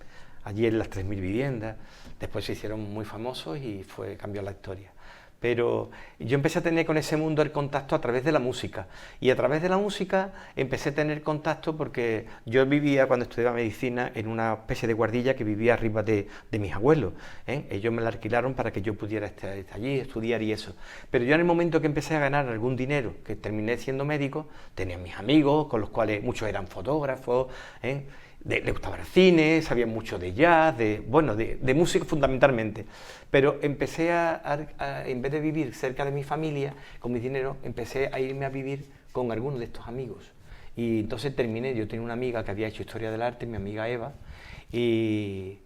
allí en las 3.000 viviendas, después se hicieron muy famosos y cambió la historia. Pero yo empecé a tener con ese mundo el contacto a través de la música. Y a través de la música empecé a tener contacto porque yo vivía, cuando estudiaba medicina, en una especie de guardilla que vivía arriba de mis abuelos. Ellos me la alquilaron para que yo pudiera estar allí, estudiar y eso. Pero yo en el momento que empecé a ganar algún dinero, que terminé siendo médico, tenía mis amigos, con los cuales muchos eran fotógrafos, le gustaba el cine, sabían mucho de jazz, de música fundamentalmente. Pero empecé en vez de vivir cerca de mi familia, con mi dinero, empecé a irme a vivir con algunos de estos amigos. Y entonces yo tenía una amiga que había hecho Historia del Arte, mi amiga Eva, y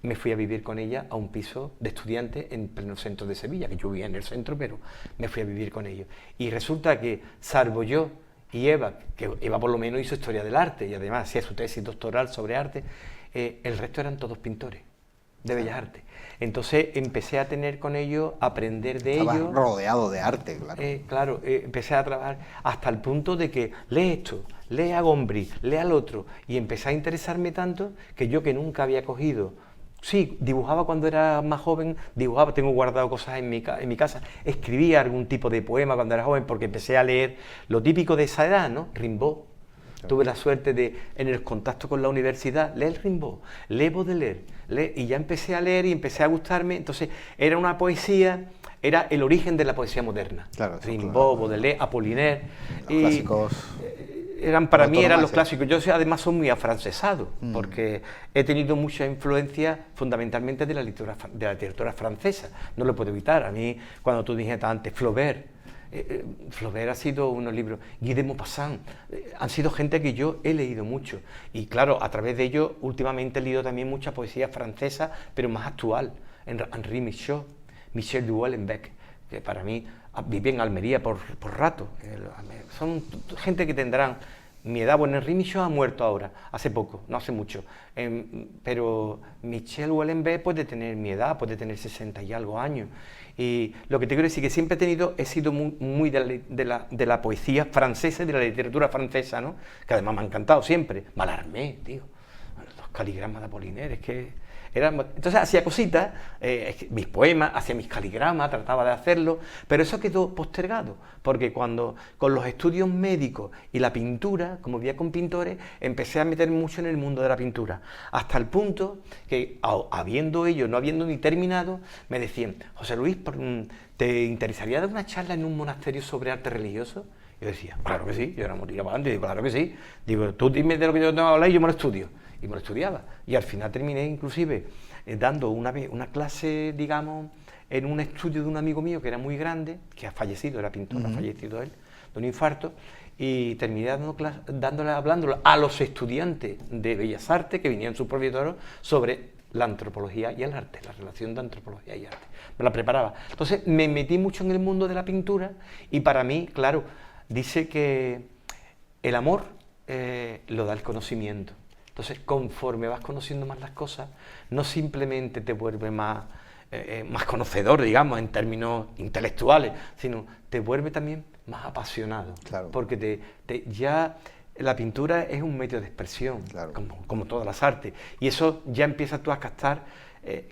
me fui a vivir con ella a un piso de estudiantes en pleno centro de Sevilla, que yo vivía en el centro, pero me fui a vivir con ellos. Y resulta que, salvo yo y Eva, que Eva por lo menos hizo Historia del Arte y además hacía su tesis doctoral sobre arte, el resto eran todos pintores de Bellas Artes. Entonces empecé a tener con ellos, a aprender de ellos. Estabas rodeado de arte, claro. Claro, empecé a trabajar hasta el punto de que lee esto, lee a Gombrich, lee al otro, y empecé a interesarme tanto que yo, que nunca había cogido. Sí, dibujaba cuando era más joven, tengo guardado cosas en mi casa, escribía algún tipo de poema cuando era joven porque empecé a leer lo típico de esa edad, ¿no? Rimbaud. Claro. Tuve la suerte de, en el contacto con la universidad, leer Rimbaud, leer Baudelaire, y ya empecé a leer y empecé a gustarme. Entonces era una poesía, era el origen de la poesía moderna. Claro, Rimbaud, claro. Baudelaire, Apollinaire. Los clásicos. Para mí eran los clásicos. Yo además soy muy afrancesado, porque he tenido mucha influencia fundamentalmente de la literatura francesa, no lo puedo evitar. A mí, cuando tú dijiste antes, Flaubert ha sido unos libros, Guy de Maupassant, han sido gente que yo he leído mucho. Y claro, a través de ellos, últimamente he leído también mucha poesía francesa, pero más actual, Henri Michaud, Michel de Houellebecq, que para mí vive en Almería por rato. Son gente que tendrán mi edad, bueno, Henri Michaud ha muerto ahora, hace poco, no hace mucho, pero Michel Houellebecq puede tener mi edad, puede tener 60 y algo años. Y lo que te quiero decir es que siempre he sido muy de la poesía francesa y de la literatura francesa, ¿no? Que además me ha encantado siempre. Mallarmé, tío, los caligramas de Apollinaire, es que... Entonces hacía cositas, mis poemas, hacía mis caligramas, trataba de hacerlo, pero eso quedó postergado, porque cuando con los estudios médicos y la pintura, como vivía con pintores, empecé a meter mucho en el mundo de la pintura, hasta el punto que, habiendo ellos, no habiendo ni terminado, me decían, José Luis, ¿te interesaría dar una charla en un monasterio sobre arte religioso? Yo decía, claro que sí, yo era motivado para adelante, digo, claro que sí, digo, tú dime de lo que yo tengo que hablar y yo me lo estudio. Y me lo estudiaba. Y al final terminé inclusive dando una clase, digamos, en un estudio de un amigo mío que era muy grande, que ha fallecido, era pintor, ha fallecido él, de un infarto, y terminé hablándole a los estudiantes de Bellas Artes, que venían sus propietarios, sobre la antropología y el arte, la relación de antropología y arte. Me la preparaba. Entonces me metí mucho en el mundo de la pintura, y para mí, claro, dice que el amor lo da el conocimiento. Entonces, conforme vas conociendo más las cosas, no simplemente te vuelve más conocedor, digamos, en términos intelectuales, sino te vuelve también más apasionado. Claro. Porque ya la pintura es un medio de expresión, claro, como todas las artes. Y eso ya empiezas tú a captar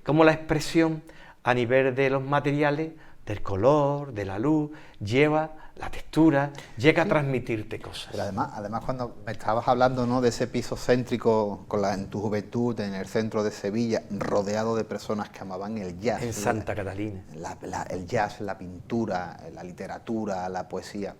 cómo la expresión a nivel de los materiales, del color, de la luz, lleva la textura, llega a transmitirte cosas. Pero además cuando me estabas hablando, ¿no?, de ese piso céntrico en tu juventud, en el centro de Sevilla, rodeado de personas que amaban el jazz. En Santa Catalina. El jazz, la pintura, la literatura, la poesía.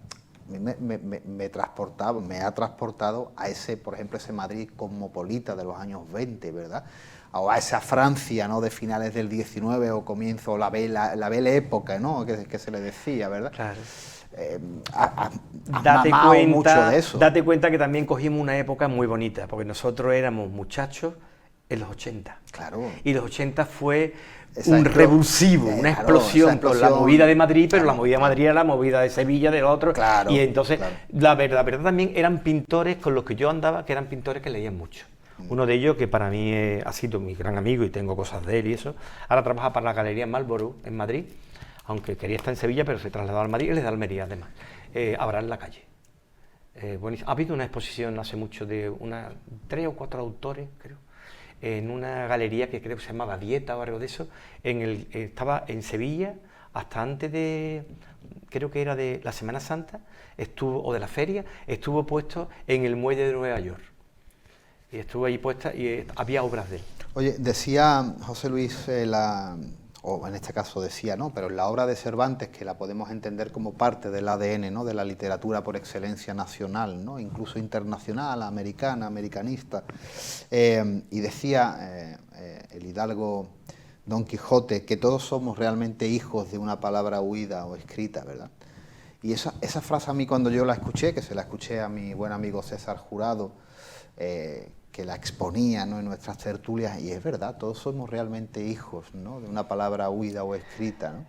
Me ha transportado a ese, por ejemplo, ese Madrid cosmopolita de los años 20, ¿verdad? O a esa Francia, ¿no?, de finales del 19 o comienzo, la belle época, ¿no?, que se le decía, ¿verdad? Claro. Date cuenta que también cogimos una época muy bonita, porque nosotros éramos muchachos en los 80. Claro. Y los 80 fue un revulsivo, una explosión, con la movida de Madrid, pero la movida de Madrid era la movida de Sevilla, del otro. Claro, y entonces, la verdad también eran pintores con los que yo andaba, que eran pintores que leían mucho. Uno de ellos, que para mí ha sido mi gran amigo y tengo cosas de él y eso, ahora trabaja para la Galería Marlborough en Madrid, aunque quería estar en Sevilla, pero se trasladó al Madrid y le da Almería además. Abraham Lacalle. Ha habido una exposición hace mucho de 3 o 4 autores, creo, en una galería que creo que se llamaba Dieta o algo de eso, estaba en Sevilla hasta antes de, creo que era de la Semana Santa, o de la feria, estuvo puesto en el muelle de Nueva York. Y estuvo ahí puesta y había obras de él. Oye, decía José Luis, o en este caso decía, ¿no?, pero la obra de Cervantes, que la podemos entender como parte del ADN, ¿no?, de la literatura por excelencia nacional, ¿no?, incluso internacional, americana, americanista, y decía el hidalgo Don Quijote que todos somos realmente hijos de una palabra huida o escrita, ¿verdad? Y esa frase a mí, cuando yo la escuché, que se la escuché a mi buen amigo César Jurado, que la exponía, ¿no?, en nuestras tertulias, y es verdad, todos somos realmente hijos, ¿no?, de una palabra huida o escrita, ¿no?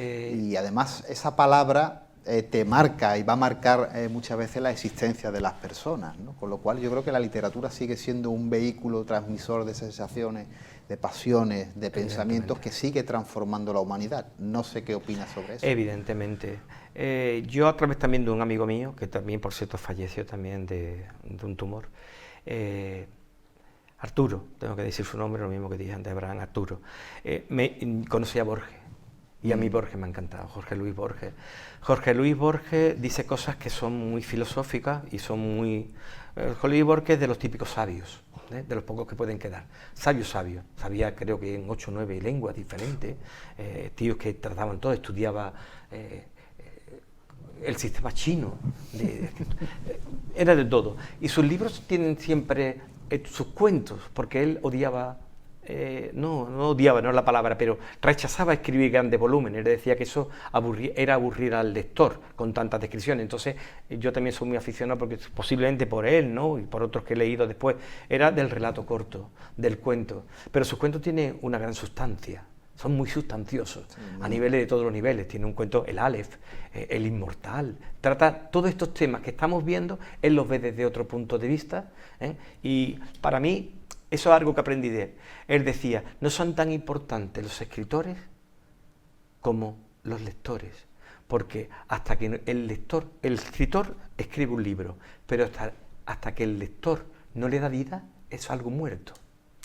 Y además esa palabra te marca y va a marcar muchas veces la existencia de las personas, ¿no? Con lo cual yo creo que la literatura sigue siendo un vehículo transmisor de sensaciones, de pasiones, de pensamientos que sigue transformando la humanidad. No sé qué opinas sobre eso. Evidentemente. Yo a través también de un amigo mío, que también por cierto falleció también de un tumor, Arturo, tengo que decir su nombre, lo mismo que dije antes, Abraham, Arturo, conocí a Borges, y a mí Borges me ha encantado, Jorge Luis Borges. Jorge Luis Borges dice cosas que son muy filosóficas y son muy... Jorge Luis Borges es de los típicos sabios, de los pocos que pueden quedar, sabios, sabía creo que en 8 o 9 lenguas diferentes, tíos que trataban todo, estudiaba... el sistema chino, era de todo. Y sus libros tienen siempre sus cuentos, porque él odiaba, no odiaba, no es la palabra, pero rechazaba escribir grandes volúmenes. Él decía que eso era aburrir al lector con tantas descripciones. Entonces yo también soy muy aficionado, porque posiblemente por él, ¿no?, y por otros que he leído después, era del relato corto, del cuento. Pero sus cuentos tienen una gran sustancia. son muy sustanciosos, a niveles de todos los niveles. Tiene un cuento, el Aleph, el Inmortal, trata todos estos temas que estamos viendo, él los ve desde otro punto de vista, y para mí eso es algo que aprendí de él. Él decía, no son tan importantes los escritores como los lectores, porque hasta que el escritor escribe un libro, pero hasta que el lector no le da vida, es algo muerto.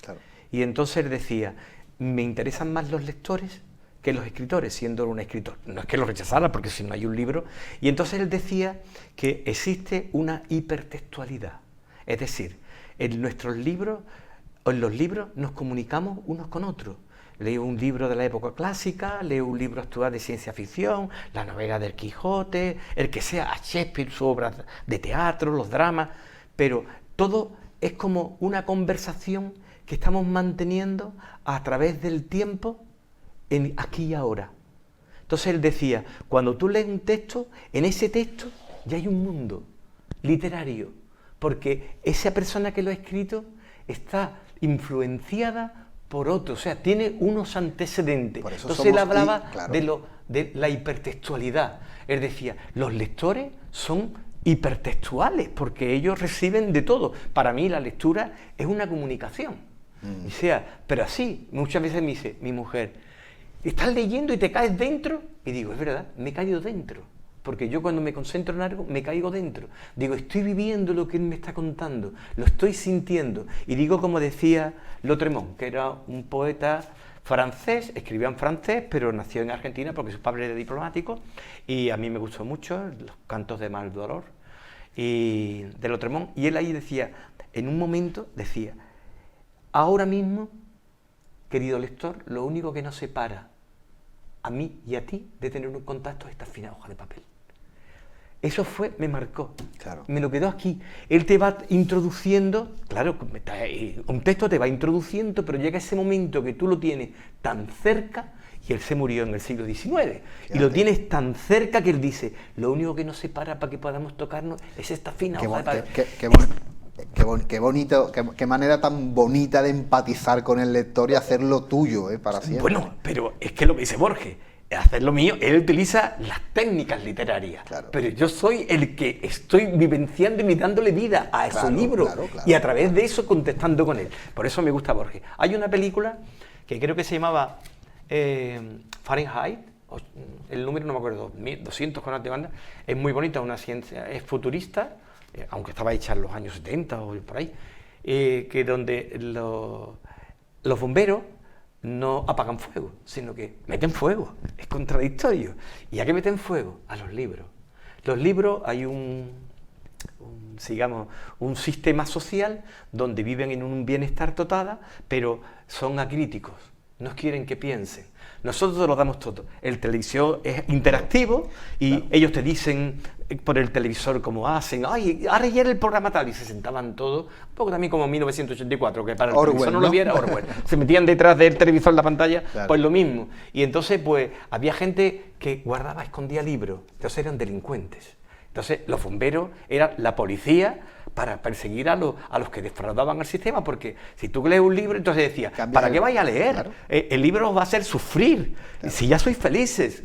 Claro. Y entonces él decía, me interesan más los lectores que los escritores, siendo un escritor. No es que lo rechazara, porque si no hay un libro. Y entonces él decía que existe una hipertextualidad. Es decir, en nuestros libros, o en los libros, nos comunicamos unos con otros. Leo un libro de la época clásica, leo un libro actual de ciencia ficción, la novela del Quijote, el que sea, a Shakespeare, su obra de teatro, los dramas, pero todo es como una conversación que estamos manteniendo a través del tiempo, aquí y ahora. Entonces él decía, cuando tú lees un texto, en ese texto ya hay un mundo literario, porque esa persona que lo ha escrito está influenciada por otro, o sea, tiene unos antecedentes. Entonces él hablaba de la hipertextualidad. Él decía, los lectores son hipertextuales, porque ellos reciben de todo. Para mí la lectura es una comunicación. O sea, pero así, muchas veces me dice mi mujer, ¿estás leyendo y te caes dentro? Y digo, es verdad, me he caído dentro. Porque yo cuando me concentro en algo, me caigo dentro. Digo, estoy viviendo lo que él me está contando, lo estoy sintiendo. Y digo como decía Lautréamont, que era un poeta francés, escribía en francés, pero nació en Argentina porque su padre era diplomático, y a mí me gustó mucho los cantos de Maldoror y de Lautréamont. Y él ahí decía, en un momento decía, ahora mismo, querido lector, lo único que nos separa a mí y a ti de tener un contacto es esta fina hoja de papel. Eso me marcó, claro. Me lo quedó aquí. Él te va introduciendo, claro, un texto te va introduciendo, pero llega ese momento que tú lo tienes tan cerca, y él se murió en el siglo XIX, y lo tienes tan cerca que él dice, lo único que nos separa para que podamos tocarnos es esta fina hoja de papel. Qué bonito, qué manera tan bonita de empatizar con el lector y hacerlo tuyo, para siempre. Bueno, pero es que lo que dice Borges, hacer lo mío, él utiliza las técnicas literarias, claro. Pero yo soy el que estoy vivenciando y dándole vida a ese libro, claro. Y a través de eso contestando con él. Por eso me gusta Borges. Hay una película que creo que se llamaba Fahrenheit, el número no me acuerdo, 200 con arte banda, es muy bonita, una ciencia, es futurista, aunque estaba hecha en los años 70 o por ahí, que donde los bomberos no apagan fuego, sino que meten fuego. Es contradictorio. ¿Y a qué meten fuego? A los libros. Los libros, hay un sistema social donde viven en un bienestar total, pero son acríticos, no quieren que piensen. Nosotros lo damos todo. El televisor es interactivo y ellos te dicen por el televisor cómo hacen, ay, ahora ya era el programa tal, y se sentaban todos, un poco también como 1984, que para el televisor no lo viera, Orwell, se metían detrás del televisor en la pantalla, pues lo mismo. Y entonces, pues, había gente que guardaba, escondía libros, entonces eran delincuentes. Entonces, los bomberos eran la policía para perseguir a los que defraudaban el sistema, porque si tú lees un libro, entonces decías, ¿para qué vais a leer? Claro. El libro os va a hacer sufrir, si ya sois felices.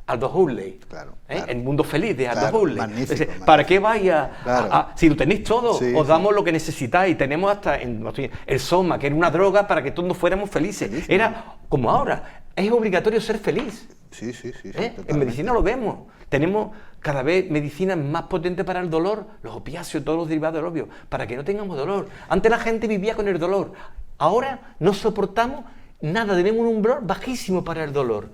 Aldous Huxley, El mundo feliz de Aldous Huxley. Magnífico. ¿Para qué vaya? Si lo tenéis todo, os damos lo que necesitáis. Tenemos hasta el Soma, que era una droga para que todos fuéramos felices. Era como ahora, es obligatorio ser feliz. Sí. En medicina lo vemos. Tenemos cada vez medicinas más potentes para el dolor, los opiáceos, todos los derivados del opio, para que no tengamos dolor. Antes la gente vivía con el dolor. Ahora no soportamos nada, tenemos un umbral bajísimo para el dolor.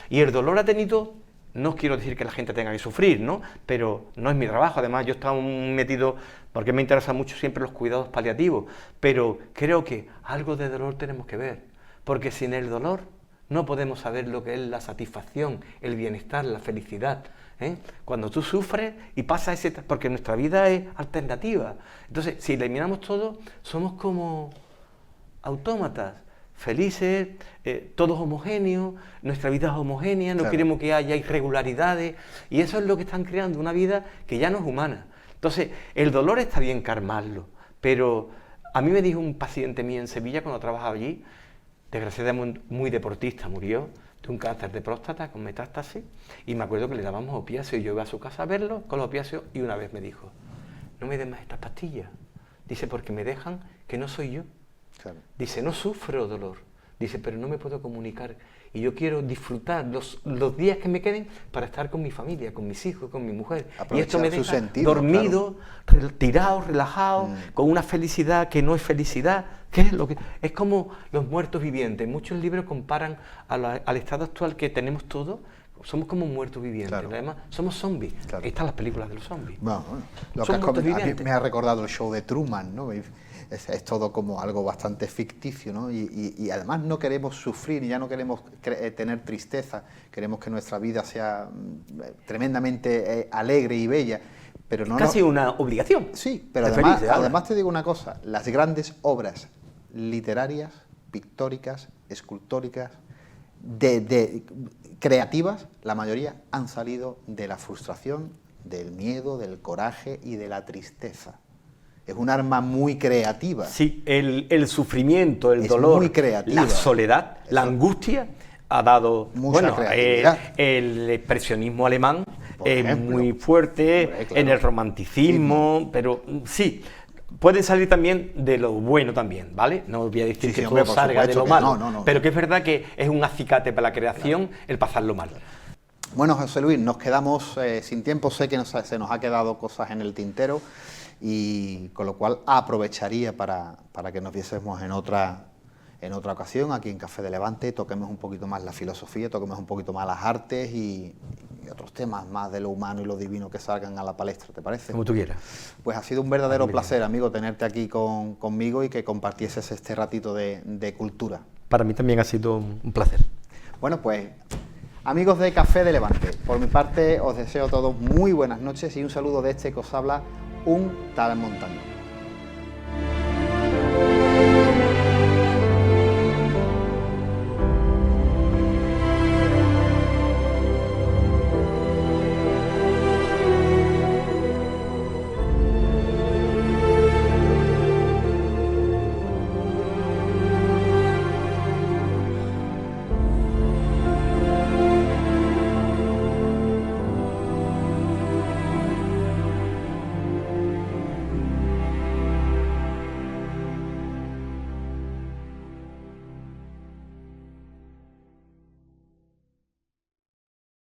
Y el dolor ha tenido, no quiero decir que la gente tenga que sufrir, ¿no? Pero no es mi trabajo. Además, yo he estado metido, porque me interesan mucho siempre los cuidados paliativos, pero creo que algo de dolor tenemos que ver, porque sin el dolor no podemos saber lo que es la satisfacción, el bienestar, la felicidad. Cuando tú sufres y pasa porque nuestra vida es alternativa. Entonces, si eliminamos todo, somos como autómatas, felices, todos homogéneos, nuestra vida es homogénea, no queremos que haya irregularidades, y eso es lo que están creando, una vida que ya no es humana. Entonces, el dolor está bien calmarlo, pero a mí me dijo un paciente mío en Sevilla cuando trabajaba allí, desgraciadamente muy deportista, murió de un cáncer de próstata con metástasis, y me acuerdo que le dábamos opiáceos, y yo iba a su casa a verlo con los opiáceos, y una vez me dijo, no me des más estas pastillas, dice, porque me dejan que no soy yo. Claro. Dice, no sufro dolor, dice, pero no me puedo comunicar, y yo quiero disfrutar los días que me queden para estar con mi familia, con mis hijos, con mi mujer. Aprovechar y esto me deja sentido, dormido, tirado, relajado, con una felicidad que no es felicidad. ¿Qué es lo que? Es como los muertos vivientes. Muchos libros comparan al estado actual que tenemos todos. Somos como muertos vivientes, claro. Además somos zombies. Claro. Ahí están las películas de los zombies. Bueno, lo que Son has muertos comentado, a mí vivientes. me ha recordado el show de Truman, ¿no? Es todo como algo bastante ficticio, ¿no? Y además no queremos sufrir, ya no queremos tener tristeza, queremos que nuestra vida sea tremendamente alegre y bella, pero no... Casi una obligación. Sí, pero Ser además, feliz, ahora. además te digo una cosa, las grandes obras literarias, pictóricas, escultóricas, creativas, la mayoría han salido de la frustración, del miedo, del coraje y de la tristeza. Es un arma muy creativa. Sí, el sufrimiento, el Es dolor, muy creativa. la soledad, la angustia ha dado Mucha creatividad. El expresionismo alemán Por es ejemplo. muy fuerte, Hombre, claro. en el romanticismo, pero sí, pueden salir también de lo bueno también, ¿vale? No voy a decir Sí, que sí, hombre, todo por salga de supuesto lo que malo, no. pero que es verdad que es un acicate para la creación el pasarlo mal. Bueno, José Luis, nos quedamos sin tiempo, sé que se nos ha quedado cosas en el tintero, y con lo cual aprovecharía para que nos viésemos en otra ocasión aquí en Café de Levante, toquemos un poquito más la filosofía, toquemos un poquito más las artes y otros temas más de lo humano y lo divino que salgan a la palestra, ¿te parece? Como tú quieras. Pues ha sido un verdadero placer, amigo, tenerte aquí conmigo y que compartieses este ratito de cultura. Para mí también ha sido un placer. Bueno, pues amigos de Café de Levante, por mi parte os deseo a todos muy buenas noches y un saludo de este que os habla un tal montañés.